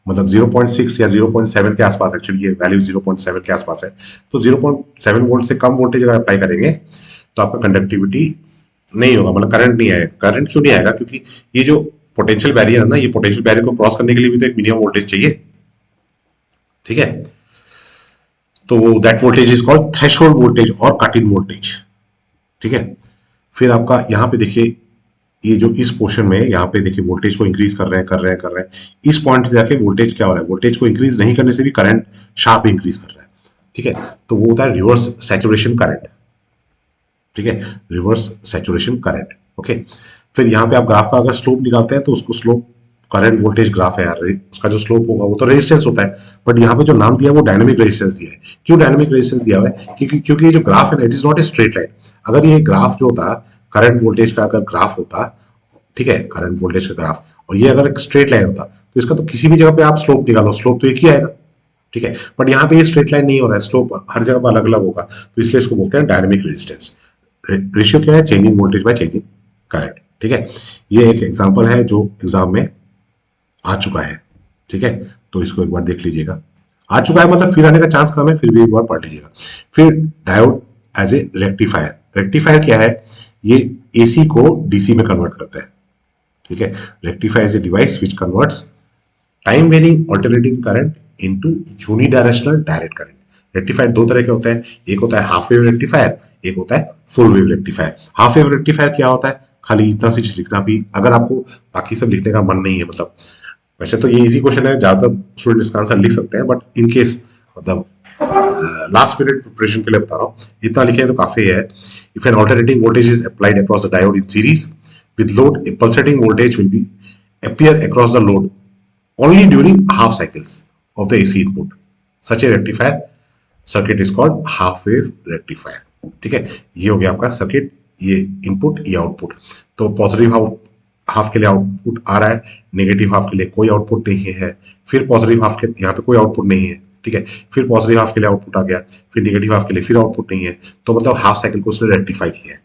मतलब 0.6 या 0.7 के आसपास, एक्चुअली ये वैल्यू 0.7 के आसपास है। तो 0.7 वोल्ट से कम वोल्टेज अगर अप्लाई करेंगे तो आपका कंडक्टिविटी नहीं होगा, मतलब करंट नहीं आएगा। करंट क्यों नहीं आएगा, क्योंकि ये जो पोटेंशियल बैरियर है ना, ये पोटेंशियल बैरियर को क्रॉस करने के लिए भी तो एक मिनिमम वोल्टेज चाहिए। ठीक है, तो that voltage is called threshold voltage और कट इन वोल्टेज। ठीक है, फिर आपका यहाँ पे देखिए ये जो इस पोर्शन में यहाँ पे देखिए वोल्टेज को इंक्रीज कर रहे हैं कर रहे हैं कर रहे हैं, इस पॉइंट से जाके वोल्टेज क्या हो रहा है, वोल्टेज को इंक्रीज नहीं करने से भी करंट शार्प इंक्रीज कर रहा है। ठीक है, तो वो होता है रिवर्स सैचुरेशन करंट। ठीक है, रिवर्स सैचुरेशन करंट। ओके, फिर यहाँ पे आप ग्राफ का अगर स्लोप निकालते हैं तो उसको स्लोप करंट वोल्टेज ग्राफ है यार, उसका जो स्लोप होगा वो तो रेजिस्टेंस होता है, बट यहाँ पे जो नाम दिया है वो डायनेमिक रेजिस्टेंस दिया है। क्यों डायनेमिक रेजिस्टेंस दिया हुआ है, क्योंकि ये जो ग्राफ है ना, it is not a straight line. अगर ये ग्राफ जो होता करंट वोल्टेज का अगर ग्राफ होता, ठीक है, करंट वोल्टेज का ग्राफ, और ये अगर एक स्ट्रेट लाइन होता तो इसका तो किसी भी जगह पे आप स्लोप निकालो, स्लोप तो एक ही आएगा। ठीक है, बट यहाँ पे ये स्ट्रेट लाइन नहीं हो रहा है, स्लोप हर जगह पर अलग अलग होगा, तो इसलिए इसको बोलते हैं डायनेमिक रेजिस्टेंस। रेशियो क्या है, change in voltage by change in current. ठीक है, ये एक एग्जांपल है जो एग्जाम में आ चुका है। ठीक है, तो इसको एक बार देख लीजिएगा। आ चुका है मतलब फिर आने का चांस कम है, फिर भी एक बार पढ़ लीजिएगा। फिर diode as a rectifier. Rectifier क्या है, ये एसी को डीसी में कन्वर्ट करता है। ठीक है, rectifier is a device which converts time varying alternating current into unidirectional direct current. Rectifier दो तरह के होते हैं, एक होता है हाफ वेव रेक्टिफायर, एक होता है full wave rectifier. Half wave rectifier क्या होता है, खाली इतना सी चीज लिखना, भी अगर आपको बाकी सब लिखने का मन नहीं है, मतलब वैसे तो ये इजी क्वेश्चन है, ज्यादातर स्टूडेंट इसका आंसर लिख सकते हैं, बट इन केस मतलब लास्ट मिनट प्रिपरेशन के लिए बता रहा हूँ, इतना लिखे तो काफी है। If an alternating voltage is applied across the diode in series with load, a pulsating voltage will be appear across the load only during half cycles of the AC input. Such a rectifier circuit is called half wave rectifier. ठीक है, ये हो गया आपका circuit, ये input ये output. तो positive half के लिए आउटपुट आ रहा है, नेगेटिव हाफ के लिए कोई आउटपुट नहीं है, फिर पॉजिटिव हाफ के यहाँ पे कोई आउटपुट नहीं है। ठीक है, फिर पॉजिटिव हाफ के लिए आउटपुट आ गया, फिर नेगेटिव हाफ के लिए फिर आउटपुट नहीं है, तो मतलब हाफ साइकिल को उसने रेक्टिफाई किया है।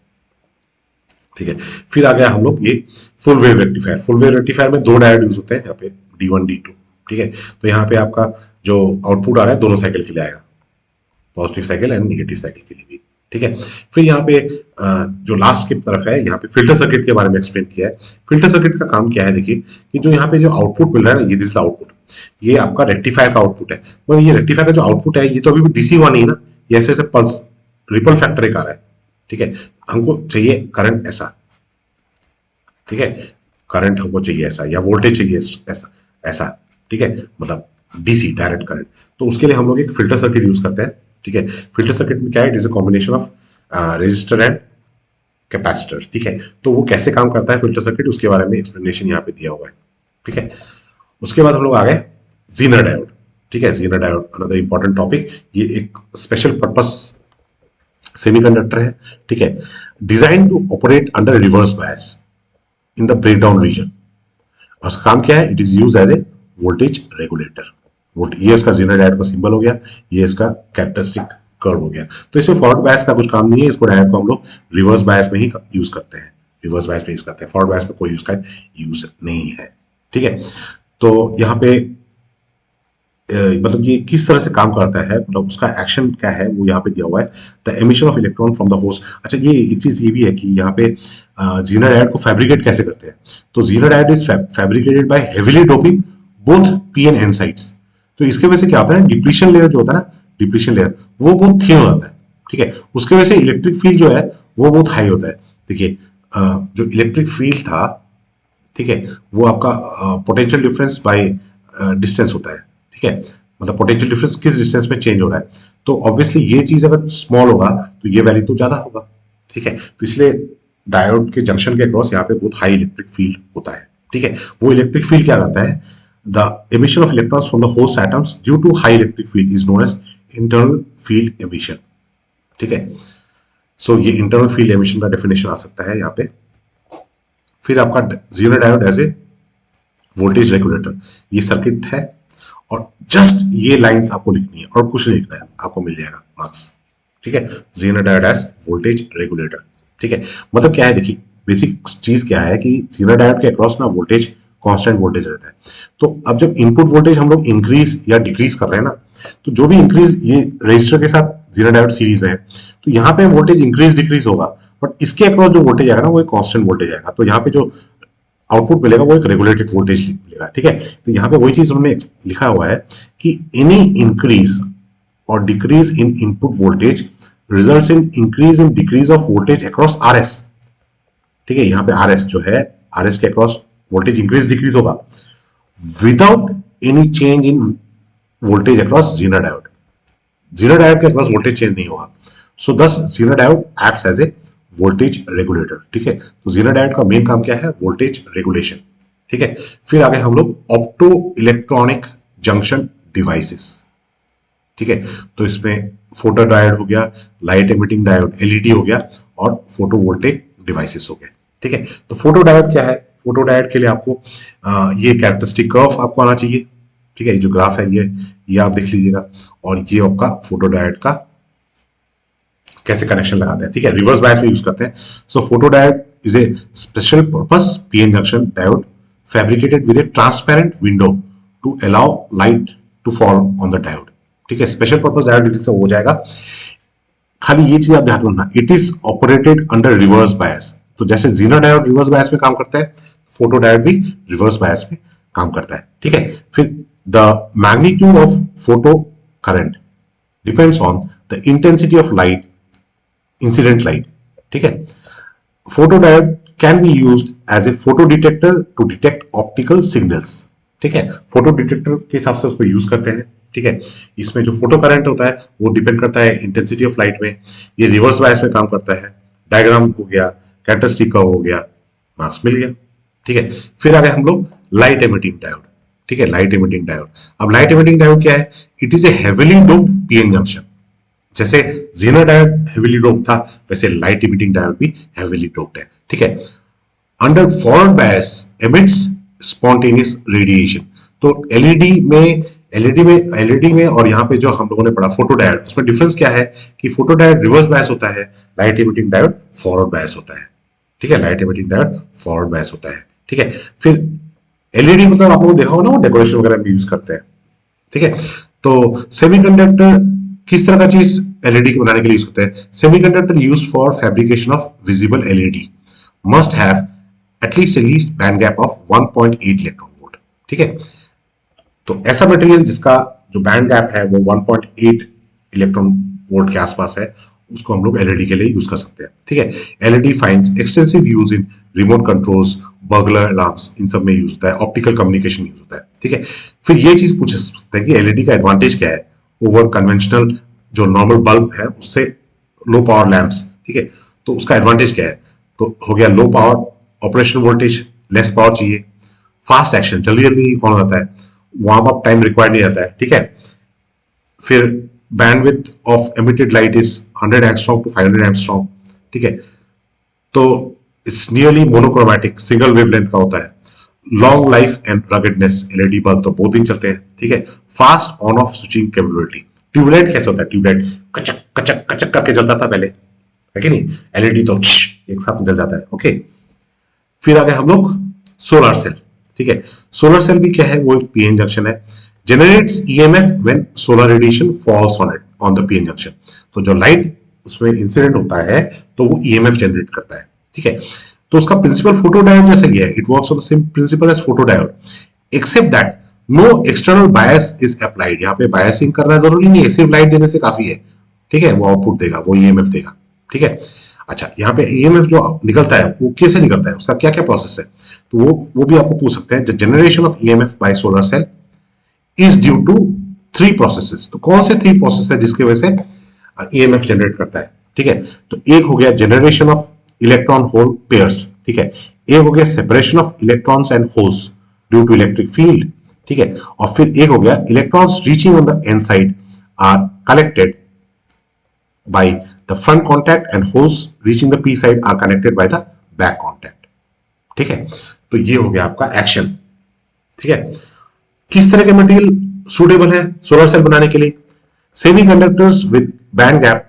ठीक है, फिर आ गया हम लोग ये full wave rectifier. Full wave rectifier में दो डायोड यूज होते हैं यहाँ पे, D1 D2। ठीक है, तो यहाँ पे आपका जो आउटपुट आ रहा है दोनों साइकिल के लिए आएगा, positive cycle and negative cycle के लिए भी। ठीक है। फिर यहाँ पे जो लास्ट की तरफ है, यहाँ पे फिल्टर सर्किट के बारे में एक्सप्लेन किया है। फिल्टर सर्किट का काम क्या है, देखिए कि जो यहाँ पे जो आउटपुट मिल रहा है ना, ये दिस आउटपुट, ये आपका रेक्टिफायर का आउटपुट है। मगर ये रेक्टिफायर का जो आउटपुट है, ये तो अभी भी डीसी हुआ नहीं ना, ये ऐसे ऐसे पल्स रिपल फैक्टर एक आ रहा है। ठीक है, हमको चाहिए करंट ऐसा, ठीक है, करंट हमको चाहिए ऐसा, या वोल्टेज चाहिए ऐसा ऐसा, ठीक है, मतलब डीसी डायरेक्ट करंट। तो उसके लिए हम लोग एक फिल्टर सर्किट यूज करते हैं। ठीक है, फिल्टर सर्किट में क्या है, it is a combination of resistor and capacitor. ठीक है, तो वो कैसे काम करता है फिल्टर सर्किट, उसके बारे में एक्सप्लेनेशन यहाँ पे दिया हुआ है। ठीक है, उसके बाद हम लोग आ गए जीनर डायोड। ठीक है, Zener diode another important topic. ये एक स्पेशल पर्पस सेमीकंडक्टर है। ठीक है, design to operate under reverse bias in the breakdown region. और उसका काम क्या है, it is use as a voltage regulator. ये इसका जीनर डायोड का सिंबल हो गया, ये इसका कैरेक्टरिस्टिक कर्व हो गया। तो इसमें फॉरवर्ड बायस का कुछ काम नहीं है, इसको डायोड को हम लोग रिवर्स बायस में ही यूज करते हैं, रिवर्स बायस में यूज करते हैं, फॉरवर्ड बायस में कोई उसका यूज नहीं है। ठीक है, तो यहाँ पे मतलब ये किस तरह से काम करता है, मतलब उसका एक्शन क्या है, वो यहाँ पे दिया हुआ है। The emission of electron from the host. अच्छा, ये एक चीज ये भी है कि यहाँ पे जीनर डायोड को फैब्रिकेट कैसे करते हैं। तो Zener diode is fabricated by heavily doping both P and N sides. तो इसके वजह से क्या होता है, डिप्लीशन लेयर जो होता है ना, डिप्लीशन लेयर वो बहुत थिन हो जाता है। ठीक है, उसके वजह से इलेक्ट्रिक फील्ड जो है वो बहुत हाई होता है। देखिए जो इलेक्ट्रिक फील्ड था, ठीक है, वो आपका पोटेंशियल डिफरेंस बाय डिस्टेंस होता है। ठीक है, मतलब पोटेंशियल डिफरेंस किस डिस्टेंस में चेंज हो रहा है। तो ऑब्वियसली ये चीज अगर स्मॉल होगा तो ये वैल्यू तो ज्यादा होगा। ठीक है, तो इसलिए डायोड के जंक्शन के अक्रॉस यहाँ पे बहुत हाई इलेक्ट्रिक फील्ड होता है। ठीक है, वो इलेक्ट्रिक फील्ड क्या करता है, the emission of electrons from the host atoms due to high electric field is known as internal field emission. ठीक है, सो ये इंटरनल फील्ड एमिशन का डेफिनेशन आ सकता है यहाँ पे। फिर आपका zero diode as a voltage regulator, ये सर्किट है, और जस्ट ये लाइंस आपको लिखनी है और कुछ नहीं लिखना है, आपको मिल जाएगा मार्क्स। ठीक है, zero diode as voltage regulator. ठीक है, मतलब क्या है, देखिए बेसिक चीज क्या है कि जीरो डायोड के अक्रॉस ना वोल्टेज कांस्टेंट वोल्टेज रहता है। तो अब जब इनपुट वोल्टेज हम लोग इंक्रीज या डिक्रीज कर रहे हैं ना, तो जो भी इंक्रीज, ये रजिस्टर के साथ जीरो डायोड सीरीज में है, तो यहाँ पे वोल्टेज इंक्रीज डिक्रीज होगा, बट इसके अक्रॉस जो वोल्टेज आएगा ना वो एक कांस्टेंट वोल्टेज आएगा। तो यहाँ पे जो आउटपुट मिलेगा वो एक रेगुलेटेड वोल्टेज मिलेगा। ठीक है, तो यहाँ पे वही चीज उन्होंने लिखा हुआ है कि एनी इंक्रीज और decrease in input voltage results in increase in decrease of voltage across R S. ठीक है, यहाँ पे आर एस जो है, आर एस के अक्रॉस वोल्टेज इंक्रीज डिक्रीज होगा without any change in voltage across zero diode. Zero diode के across voltage change नहीं होगा। So this zero diode acts as a voltage regulator. ठीक है, तो जीरो डायोड का मेन काम क्या है, वोल्टेज रेगुलेशन। ठीक है, फिर आगे हम लोग ऑप्टो इलेक्ट्रॉनिक जंक्शन डिवाइसेस। ठीक है, तो इसमें फोटो डायोड हो गया, लाइट एमिटिंग डायोड एलईडी हो गया, और फोटो वोल्टेक डिवाइसेस हो गए। ठीक है, तो फोटो डायोड क्या है, फोटो डायोड के लिए आपको ये कैरेक्टरिस्टिक कर्व आपको आना चाहिए। ठीक है, ये जो ग्राफ है ये आप देख लीजिएगा, और ये आपका फोटो डायोड का कैसे कनेक्शन लगाते हैं। ठीक है, रिवर्स बायस में यूज करते हैं। So photo diode is a special purpose PN junction diode fabricated with a transparent window to allow light to fall on the diode. ठीक है, स्पेशल पर्पस डायोड से हो जाएगा। खाली ये चीज आप ध्यान रखना, it is operated under reverse बायस। तो जैसे जीरो डायोड रिवर्स बायस में काम करता है, फोटो डायोड भी रिवर्स बायस में काम करता है। ठीक है, फिर the magnitude of photo current depends on the intensity of light, incident light. ठीक है, photo diode can be used as a photo detector to detect optical signals. ठीक है, फोटो डिटेक्टर के हिसाब से उसको यूज करते हैं। ठीक है, इसमें जो फोटो करंट होता है वो डिपेंड करता है इंटेंसिटी ऑफ लाइट में। ये रिवर्स बायस में काम करता है। डायग्राम हो गया, कैरेक्टरिस्टिक हो गया, मार्क्स मिल गया। ठीक है, फिर आगे हम लोग लाइट एमिटिंग डायोड। ठीक है, लाइट एमिटिंग डायोड। अब लाइट एमिटिंग डायोड क्या है, it is a heavily doped PN junction. जैसे जीरो डायोड हेवीली डोप्ड था, वैसे लाइट एमिटिंग डायोड भी हेवीली डोप्ड है। ठीक है, under forward bias emits spontaneous radiation. तो एलईडी में और यहाँ पे जो हम लोगों ने पढ़ा फोटो डायोड, उसमें डिफरेंस क्या है कि फोटो डायोड रिवर्स बायस होता है, light emitting diode forward bias होता है। ठीक है, light emitting diode forward bias होता है। ठीक है, फिर एलईडी मतलब आप लोगों ने देखा होगा ना, वो डेकोरेशन वगैरह में यूज करते हैं। ठीक है, तो सेमीकंडक्टर किस तरह का चीज एलईडी बनाने के लिए यूज होता है? Semiconductor used for fabrication of visible LED must have at least band gap of 1.8 electron volt. ठीक है, तो ऐसा मटेरियल जिसका जो बैंड गैप है वो 1.8 इलेक्ट्रॉन वोल्ट के आसपास है, उसको हम लोग एलईडी के लिए यूज कर सकते हैं। ठीक है, LED finds extensive use in remote controls, burglar alarms, इन सब में यूज होता है, ऑप्टिकल कम्युनिकेशन यूज होता है। ठीक है, फिर ये चीज पूछ सकते हैं कि एलईडी का एडवांटेज क्या है ओवर कन्वेंशनल जो नॉर्मल बल्ब है उससे, लो पावर लैंप्स। ठीक है, तो उसका एडवांटेज क्या है? तो हो गया low power, operation voltage, less power चाहिए, फास्ट एक्शन, जल्दी जल्दी ऑन होता है, वार्म अप टाइम रिक्वायर्ड नहीं रहता है। ठीक है, फिर bandwidth of emitted light is 100 angstrom to 500 angstrom. ठीक है, तो it's nearly monochromatic, single wavelength का होता है। Long life and ruggedness, LED bulb तो बहुत दिन चलते हैं। ठीक है, fast on off switching capability. Tubelight कैसे होता है? ट्यूबलाइट कचक कचक कचक करके जलता था पहले, है कि नहीं? एलईडी तो एक साथ जल जाता है। ओके, फिर आगे हम लोग सोलर सेल। ठीक है, सोलर सेल भी क्या है? वो एक पीएन जंक्शन है, generates EMF when solar radiation falls on it on the PN junction. तो जो लाइट उसमें इंसिडेंट होता है तो वो ईएमएफ जनरेट करता है। ठीक है, तो उसका प्रिंसिपल फोटोडायोड जैसा ही है, it works on the same principle as photodiode except that no external bias is applied. यहाँ पे बायसिंग करना जरूरी नहीं है, सिर्फ लाइट देने से काफी है। ठीक है, वो आउटपुट देगा, वो ईएमएफ देगा। ठीक है, अच्छा, यहाँ पे ईएमएफ जो निकलता है वो कैसे निकलता है, उसका क्या क्या प्रोसेस है, तो वो भी आपको पूछ सकते हैं। The generation of EMF by solar cell is due to 3 processes. तो कौन से 3 प्रोसेस है जिसकी वजह से ईएमएफ जनरेट करता है? ठीक है, तो एक हो गया generation of electron hole pairs. ठीक है, एक हो गया separation of electrons and holes due to electric field. ठीक है, और फिर एक हो गया electrons reaching on the N side are collected by the front contact and holes reaching the p side are connected by the back contact। ठीक है, तो ये हो गया आपका एक्शन। ठीक है, किस तरह के मटेरियल सुटेबल है सोलर सेल बनाने के लिए? Semiconductors with band gap,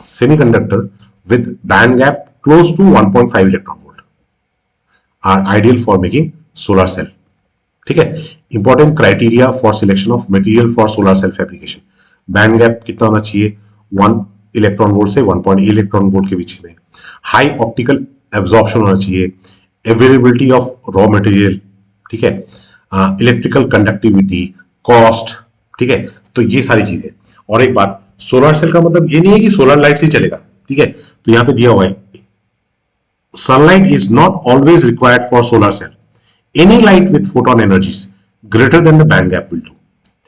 semiconductor with band gap close to 1.5 electron volt are ideal for making solar cell. ठीक है, important criteria for selection of material for solar cell fabrication. Band gap कितना होना चाहिए? 1 electron volt से 1.8 electron volt के बीच में। High optical absorption होना चाहिए, अवेलेबिलिटी ऑफ रॉ मटेरियल। ठीक है, इलेक्ट्रिकल कंडक्टिविटी, कॉस्ट। ठीक है, तो ये सारी चीजें। और एक बात, सोलर सेल का मतलब ये नहीं है कि सोलर लाइट से चलेगा। ठीक है, तो यहां पे दिया हुआ है sunlight is not always required for solar cell, any light with photon energies greater than the band gap will do.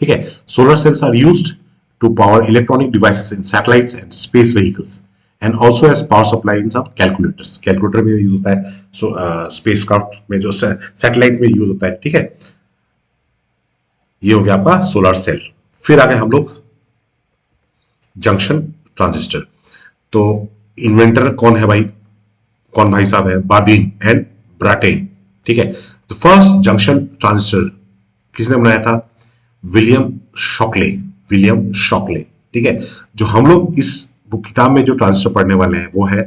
ठीक है, solar cells are used to power electronic devices in satellites and space vehicles and also as power supply in some calculators। Calculator में use होता है, सो spacecraft में जो satellite में use होता है। ठीक है, ये हो गया आपका सोलर सेल। फिर आगे हम लोग जंक्शन ट्रांजिस्टर। तो इन्वेंटर कौन है भाई? कौन भाई साहब है? बार्दीन एंड ब्राटेन। ठीक है, तो फर्स्ट जंक्शन ट्रांजिस्टर किसने बनाया था? William Shockley. William Shockley. ठीक है, जो हम लोग इस बुक किताब में जो ट्रांजिस्टर पढ़ने वाले हैं वो है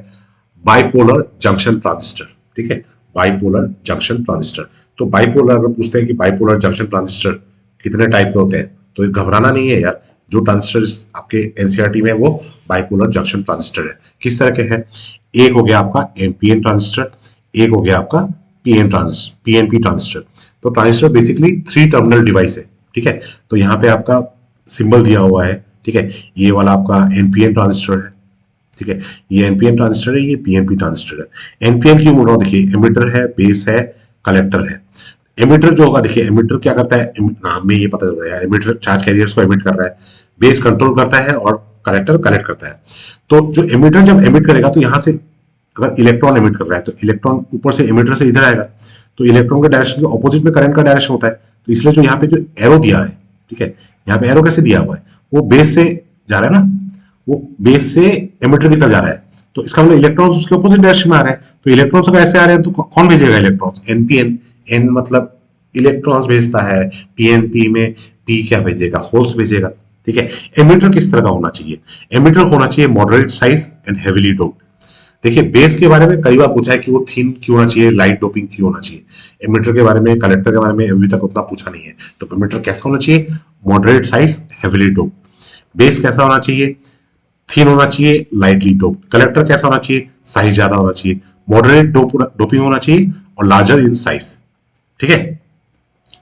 बाइपोलर जंक्शन ट्रांजिस्टर। ठीक है, बाइपोलर जंक्शन ट्रांजिस्टर। तो बाइपोलर अगर पूछते हैं कि बाइपोलर जंक्शन ट्रांजिस्टर कितने टाइप के होते हैं, तो घबराना नहीं है यार, जो ट्रांजिस्टर आपके एनसीईआरटी में वो बाइपोलर जंक्शन ट्रांजिस्टर है। किस तरह के हैं? एक हो गया आपका एनपीएन ट्रांजिस्टर, एक हो गया आपका पीएनपी ट्रांजिस्टर। तो ट्रांजिस्टर बेसिकली 3 टर्मिनल डिवाइस है। ठीक है, तो यहाँ पे आपका सिंबल दिया हुआ है। ठीक है, ये वाला आपका एनपीएन ट्रांजिस्टर है। ठीक है, ये एनपीएन ट्रांजिस्टर है, ये पीएनपी ट्रांजिस्टर है। एनपीएन क्यों बोल रहा हूं? देखिए, एमिटर है, बेस है, कलेक्टर है। एमिटर जो होगा, देखिए एमिटर क्या करता है, नाम में ये पता चल रहा है, एमिटर चार्ज कैरियर्स को एमिट कर रहा है, बेस कंट्रोल करता है और कलेक्टर कलेक्ट करता है। तो जो एमिटर जब एमिट करेगा तो यहां से अगर इलेक्ट्रॉन एमिट कर रहा है तो इलेक्ट्रॉन ऊपर से एमिटर से इधर आएगा, तो इलेक्ट्रॉन के डायरेक्शन के ऑपोजिट में करंट का डायरेक्शन होता है। तो इसलिए जो यहाँ पे जो एरो दिया है, ठीक है, यहाँ पे एरो कैसे दिया हुआ है, वो बेस से जा रहा है ना, वो बेस से एमिटर की तरफ जा रहा है, तो इसका मतलब इलेक्ट्रॉन्स उसके ऑपोजिट डायरेक्शन में आ रहे हैं। तो इलेक्ट्रॉन्स अगर ऐसे आ रहे हैं तो कौन भेजेगा इलेक्ट्रॉन्स? एनपीएन। एन मतलब इलेक्ट्रॉन्स भेजता है, पीएनपी में पी क्या भेजेगा? होल्स भेजेगा। ठीक है, एमिटर किस तरह का होना चाहिए? एमिटर होना चाहिए moderate size and heavily doped. देखिए बेस के बारे में कई बार पूछा है कि वो थिन क्यों होना चाहिए, लाइट डोपिंग क्यों होना चाहिए। एमिटर के बारे में, कलेक्टर के बारे में अभी तक उतना पूछा नहीं है। तो एमिटर कैसा होना चाहिए, moderate size, heavily dope. Base कैसा होना चाहिए, थिन होना चाहिए, लाइटली डोप। कलेक्टर कैसा होना चाहिए, साइज ज्यादा होना चाहिए, मॉडरेट डोपिंग होना चाहिए और लार्जर इन साइज। ठीक है,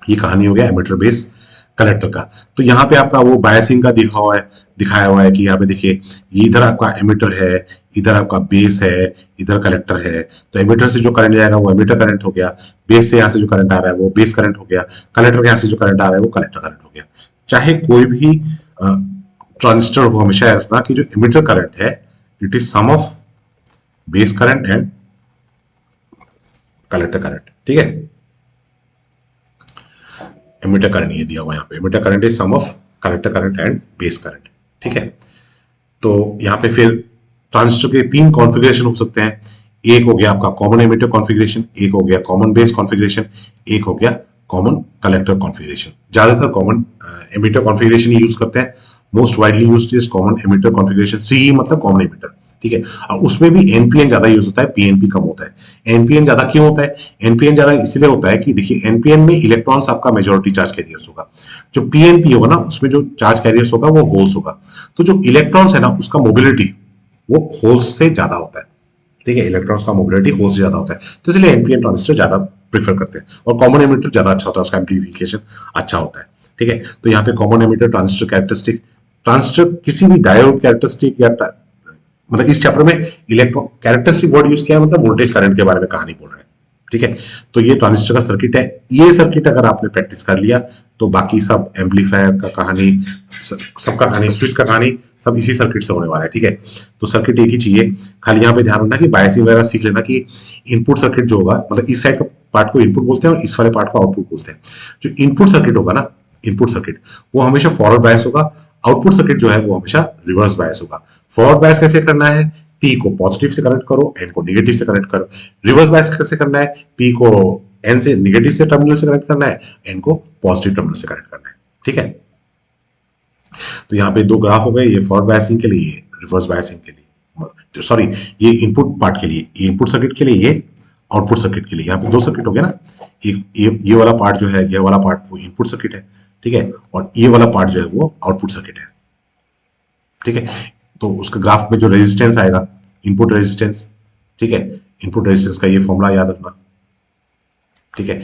ये कहानी हो गया एमिटर बेस कलेक्टर का। तो यहाँ पे आपका वो बायसिंग का दिखाया हुआ है कि यहाँ पे देखिए, ये इधर आपका एमिटर है, इधर आपका बेस है, इधर कलेक्टर है। तो एमिटर से जो करंट जाएगा वो एमिटर करंट हो गया, बेस से यहाँ से जो करंट आ रहा है वो बेस करंट हो गया, कलेक्टर के यहाँ से जो करंट आ रहा है वो कलेक्टर करंट हो गया। चाहे कोई भी ट्रांजिस्टर हो, हमेशा याद रखना कि जो एमिटर करंट है it is sum of base current and collector current. ठीक है, एमिटर करंट ये दिया हुआ यहाँ पे, emitter current is sum of collector current and base current. ठीक है, तो यहाँ पे फिर ट्रांजिस्टर के 3 कॉन्फ़िगरेशन हो सकते हैं। एक हो गया आपका कॉमन एमिटर कॉन्फ़िगरेशन, एक हो गया कॉमन बेस कॉन्फ़िगरेशन, एक हो गया कॉमन कलेक्टर कॉन्फ़िगरेशन। ज्यादातर कॉमन एमिटर कॉन्फ़िगरेशन ही यूज करते हैं। Most widely used is common emitter configuration, C मतलब कॉमन एमिटर। ठीक है, और उसमें भी एनपीएन ज्यादा यूज होता है, पीएनपी कम होता है। एनपीएन ज्यादा क्यों होता है, एनपीएन ज्यादा इसलिए होता है कि देखिए एनपीएन में इलेक्ट्रॉन्स आपका मेजॉरिटी चार्ज कैरियर्स होगा, जो पीएनपी होगा ना उसमें जो चार्ज कैरियर्स होगा वो होल्स होगा। तो जो इलेक्ट्रॉन्स है ना उसका मोबिलिटी वो होल्स से ज्यादा होता है। ठीक है, इलेक्ट्रॉन्स का मोबिलिटी होल्स से ज्यादा होता है, तो इसलिए एनपीएन ट्रांजिस्टर ज्यादा प्रेफर करते हैं। और कॉमन एमिटर ज्यादा अच्छा होता है, उसका एम्प्लीफिकेशन अच्छा होता है। ठीक है, तो यहाँ पे common emitter transistor characteristic, transistor किसी भी डायोड कैरेक्टरिस्टिक या मतलब इस चैप्टर में इलेक्ट्रो कैरेक्टरिस्टिक वर्ड यूज किया है, मतलब वोल्टेज करंट के बारे में कहानी बोल रहे हैं। ठीक है, तो ये ट्रांजिस्टर का सर्किट है। ये सर्किट अगर आपने प्रैक्टिस कर लिया तो बाकी सब एम्पलीफायर का कहानी, सबका कहानी, स्विच का कहानी सब इसी सर्किट से होने वाला है। ठीक है, तो सर्किट एक ही चाहिए, खाली यहाँ पे ध्यान रखना कि बायसिंग वगैरह सीख लेना कि इनपुट सर्किट जो होगा, मतलब इस साइड का पार्ट को इनपुट बोलते हैं और इस वाले पार्ट को आउटपुट बोलते हैं। जो इनपुट सर्किट होगा ना, इनपुट सर्किट वो हमेशा फॉरवर्ड बायस होगा, आउटपुट सर्किट जो है वो हमेशा रिवर्स बायस होगा। फॉरवर्ड बायस कैसे करना है, पी को पॉजिटिव से कनेक्ट करो, एन को नेगेटिव से कनेक्ट करो। रिवर्स बायस कैसे करना है, पी को एन से नेगेटिव से टर्मिनल से कनेक्ट करना है, एन को पॉजिटिव टर्मिनल से कनेक्ट करना है। ठीक है, तो यहाँ पे 2 ग्राफ हो गए, ये फॉरवर्ड बायसिंग के लिए, रिवर्स बायसिंग के लिए, सॉरी ये इनपुट पार्ट के लिए, ये इनपुट सर्किट के लिए, ये आउटपुट सर्किट के लिए। यहाँ पे 2 सर्किट हो गया ना, एक ये वाला पार्ट जो है, ये वाला पार्ट वो इनपुट सर्किट है। ठीक है, और ये वाला पार्ट जो है वो आउटपुट सर्किट है। ठीक है, तो उसका ग्राफ में जो रेजिस्टेंस आएगा, इनपुट रेजिस्टेंस। ठीक है, इनपुट रेजिस्टेंस का ये फॉर्मूला याद रखना। ठीक है,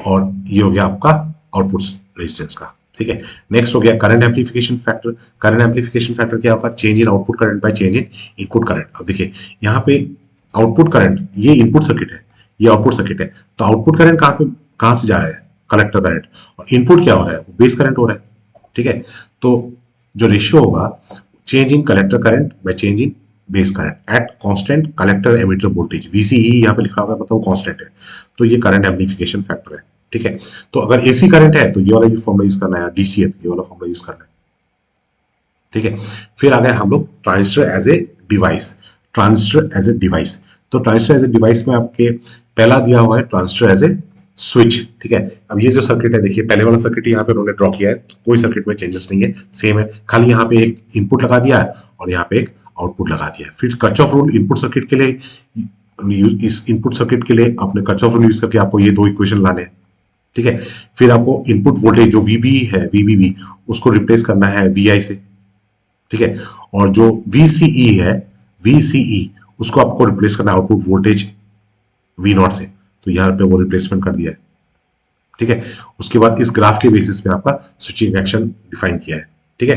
और ये हो गया आपका आउटपुट रेजिस्टेंस का। ठीक है, नेक्स्ट हो गया current amplification factor. Current amplification factor क्या होगा, change in output current by change in input current. अब देखिए यहाँ पे आउटपुट करंट, ये इनपुट सर्किट है, ये आउटपुट सर्किट है, तो आउटपुट करंट कहाँ से जा रहा है, कलेक्टर करंट, और इनपुट क्या हो रहा है, बेस करंट हो रहा है। ठीक है, तो जो रेशियो होगा, change in collector current by change in base current at constant collector emitter voltage, VCE यहाँ पे लिखा होगा, मतलब कांस्टेंट है, तो ये करंट एम्प्लीफिकेशन फैक्टर है। ठीक है, तो अगर AC करंट है तो ये वाला फॉर्मूला यूज करना है, DC है तो ये वाला फॉर्मूला यूज करना है। ठीक है, फिर आ गए हम लोग transistor as a device. Transistor as a device, तो ट्रांजिस्टर एज ए डिवाइस में आपके पहला दिया हुआ है ट्रांजिस्टर एज ए स्विच। ठीक है, अब ये जो सर्किट है, देखिए पहले वाला सर्किट यहाँ पे उन्होंने ड्रॉ किया है, तो कोई सर्किट में चेंजेस नहीं है, सेम है, खाली यहाँ पे एक इनपुट लगा दिया है और यहाँ पे एक आउटपुट लगा दिया है। फिर cut off rule input circuit के लिए, इस इनपुट सर्किट के लिए आपने कट ऑफ रूल यूज करके आपको ये 2 इक्वेशन लाने हैं। ठीक है, फिर आपको इनपुट वोल्टेज जो VB है, VBB, उसको रिप्लेस करना है VI से। ठीक है, और जो VCE है, VCE उसको आपको रिप्लेस करना है आउटपुट वोल्टेज V0 से, तो यहाँ पे वो रिप्लेसमेंट कर दिया है। ठीक है, उसके बाद इस ग्राफ के बेसिस पे आपका स्विचिंग एक्शन डिफाइन किया है। ठीक है,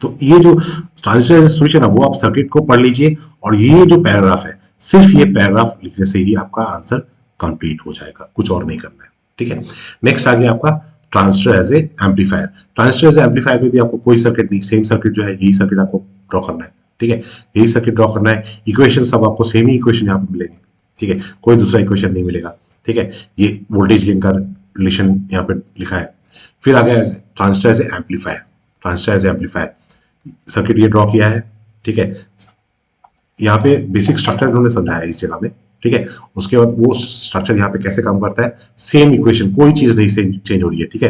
तो ये जो ट्रांजिस्टर स्विच है ना, वो आप सर्किट को पढ़ लीजिए, और ये जो पैराग्राफ है, सिर्फ ये पैराग्राफ लिखने से ही आपका आंसर कंप्लीट हो जाएगा, कुछ और नहीं करना है। ठीक है, नेक्स्ट आ गया आपका transistor as a amplifier. Transistor as a amplifier में भी आपको कोई सर्किट नहीं, सेम सर्किट जो है यही सर्किट आपको ड्रॉ करना है। ठीक है, यही सर्किट ड्रॉ करना है, इक्वेशन सब आपको सेम ही इक्वेशन यहाँ पे मिलेंगे। ठीक है, कोई दूसरा इक्वेशन नहीं मिलेगा। ठीक है, ये वोल्टेज गेन का रिलेशन यहाँ पे लिखा है। फिर आ गया transistor as a amplifier. Transistor as a amplifier circuit ये ड्रॉ किया है। ठीक है, यहाँ पे बेसिक स्ट्रक्चर उन्होंने समझाया है इस जगह में। ठीक है, उसके बाद वो स्ट्रक्चर यहाँ पे कैसे काम करता है, सेम इक्वेशन, कोई चीज नहीं चेंज हो रही है। ठीक है,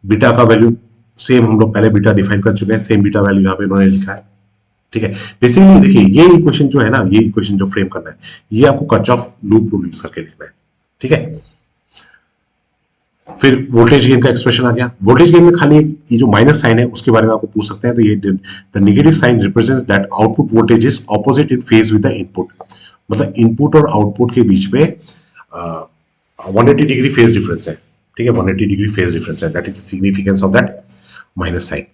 बीटा का वैल्यू सेम हम लोग पहले बीटा डिफाइन कर चुके हैं, सेम बीटा वैल्यू यहाँ पे उन्होंने लिखा है। ठीक है। बेसिकली देखिए ये इक्वेशन जो है ना, ये इक्वेशन जो फ्रेम करना है, ये आपको किरचॉफ लूप रूल यूज करके लिखना है, ठीक है। फिर वोल्टेज गेन का एक्सप्रेशन आ गया। वोल्टेज गेन में खाली ये जो माइनस साइन है उसके बारे में आपको पूछ सकते हैं, तो ये the negative sign represents that output voltage is opposite in phase with the input, मतलब इनपुट और आउटपुट के बीच में 180 डिग्री फेज डिफरेंस है, ठीक है, 180 डिग्री फेज डिफरेंस है, that is the significance of that minus sign.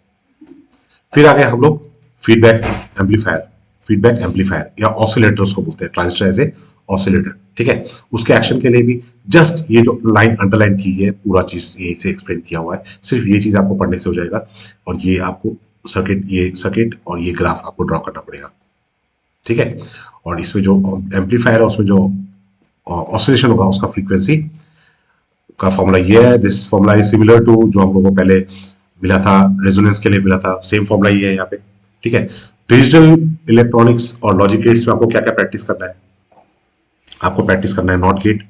फिर आ गए हम लोग फीडबैक एम्पलीफायर, फीडबैक एम्पलीफायर या ऑसिलेटर्स को बोलते हैं, ट्रांजिस्टर एज ए ऑसिलेटर, ठीक है। उसके एक्शन के लिए भी जस्ट ये जो लाइन अंडरलाइन की है पूरा चीज यही से एक्सप्लेन किया हुआ है, सिर्फ ये चीज आपको पढ़ने से हो जाएगा, और ये आपको सर्किट, ये सर्किट और ये ग्राफ आपको ड्रॉ करना पड़ेगा, ठीक है। और इसमें जो एम्पलीफायर है उसमें जो ऑसिलेशन होगा उसका फ्रीक्वेंसी का फॉर्मूला ये है, this formula is similar to जो हम लोगों को पहले मिला था रेजोनेंस के लिए मिला था, सेम फॉर्मूला ये है यहाँ पे, ठीक है। डिजिटल इलेक्ट्रॉनिक्स और लॉजिक गेट्स में आपको क्या क्या प्रैक्टिस करना है, आपको प्रैक्टिस करना है नॉट गेट,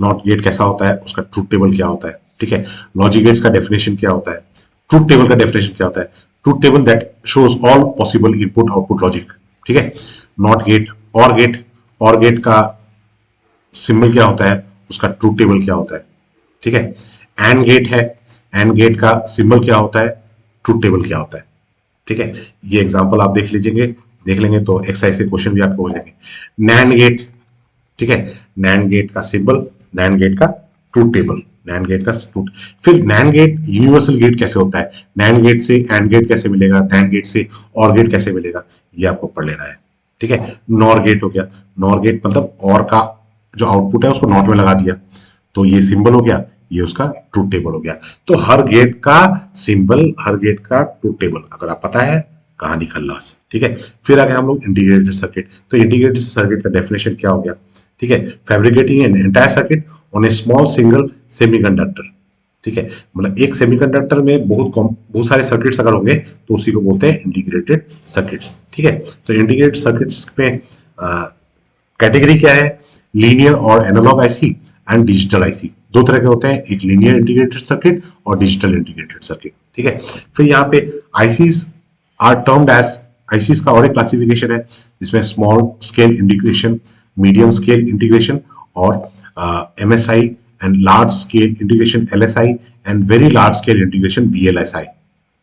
नॉट गेट कैसा होता है, उसका ट्रूथ टेबल क्या होता है, ठीक है। लॉजिक गेट्स का डेफिनेशन क्या होता है, ट्रूथ टेबल का डेफिनेशन क्या होता है, truth table that shows all possible input output logic, ठीक है। नॉट गेट, और गेट, और गेट का सिंबल क्या होता है, उसका ट्रूथ टेबल क्या होता है, ठीक है। एंड गेट है, एंड गेट का सिंबल क्या होता है, ट्रूथ टेबल क्या होता है, ठीक है। ये एग्जांपल आप देख लेंगे तो एक्सरसाइज के क्वेश्चन भी आपको हो जाएंगे। नैंड गेट, ठीक है, नैंड गेट का सिंबल, नैंड गेट का ट्रूथ टेबल, नैंड गेट का ट्रूथ। फिर नैंड गेट यूनिवर्सल गेट कैसे होता है, नैंड गेट से एंड गेट कैसे मिलेगा, नैंड गेट से और गेट कैसे मिलेगा, ये आपको पढ़ लेना है, ठीक है। नॉर गेट हो गया, नॉर गेट मतलब और का जो आउटपुट है उसको नॉट में लगा दिया, तो ये सिंबल हो गया, ये उसका ट्रूथ टेबल हो गया। तो हर गेट का सिंबल, हर गेट का ट्रूथ टेबल अगर आप पता है, कहानी खल्लास, ठीक है। फिर आगे हम लोग इंटीग्रेटेड सर्किट, तो इंटीग्रेटेड सर्किट का डेफिनेशन क्या हो गया, ठीक है, fabricating an entire circuit on A small single semiconductor, ठीक है, मतलब एक सेमीकंडक्टर में बहुत सारे सर्किट्स अगर होंगे तो उसी को बोलते हैं इंटीग्रेटेड सर्किट्स, ठीक है। तो इंटीग्रेटेड सर्किट्स में कैटेगरी क्या है, लीनियर और analog IC and digital IC, दो तरह के होते हैं, एक लीनियर इंटीग्रेटेड सर्किट और डिजिटल इंटीग्रेटेड सर्किट, ठीक है। फिर यहाँ पे ICs are termed as, ICs का और एक क्लासिफिकेशन है जिसमें small scale integration, medium scale integration और MSI and large scale integration LSI and very large scale integration VLSI,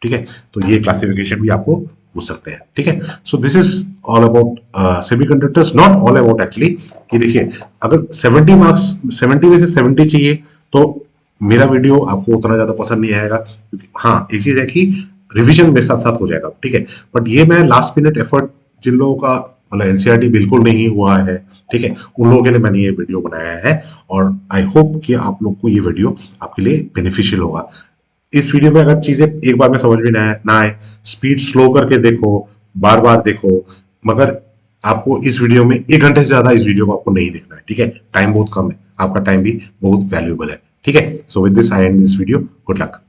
ठीक है। तो ये क्लासिफिकेशन भी आपको पूछ सकते हैं, ठीक है। So this is all about semiconductors, not all about actually, कि देखिए अगर 70 मार्क्स, 70 में से 70 चाहिए तो मेरा वीडियो आपको उतना ज्यादा पसंद नहीं आएगा, क्योंकि हाँ एक चीज है कि रिवीजन मेरे साथ साथ हो जाएगा, ठीक है। बट ये मैं लास्ट मिनट एफर्ट, जिन लोगों का मतलब एनसीईआरटी बिल्कुल नहीं हुआ है, ठीक है, उन लोगों के लिए मैंने ये वीडियो बनाया है, और आई होप कि आप लोग को ये वीडियो आपके लिए बेनिफिशियल होगा। इस वीडियो में अगर चीजें एक बार में समझ में ना आए, स्पीड स्लो करके देखो, बार बार देखो, मगर आपको इस वीडियो में 1 घंटे से ज्यादा इस वीडियो को आपको नहीं देखना है, ठीक है। टाइम बहुत कम है, आपका टाइम भी बहुत वैल्यूएबल है, ठीक है। So with this I and this video, good luck.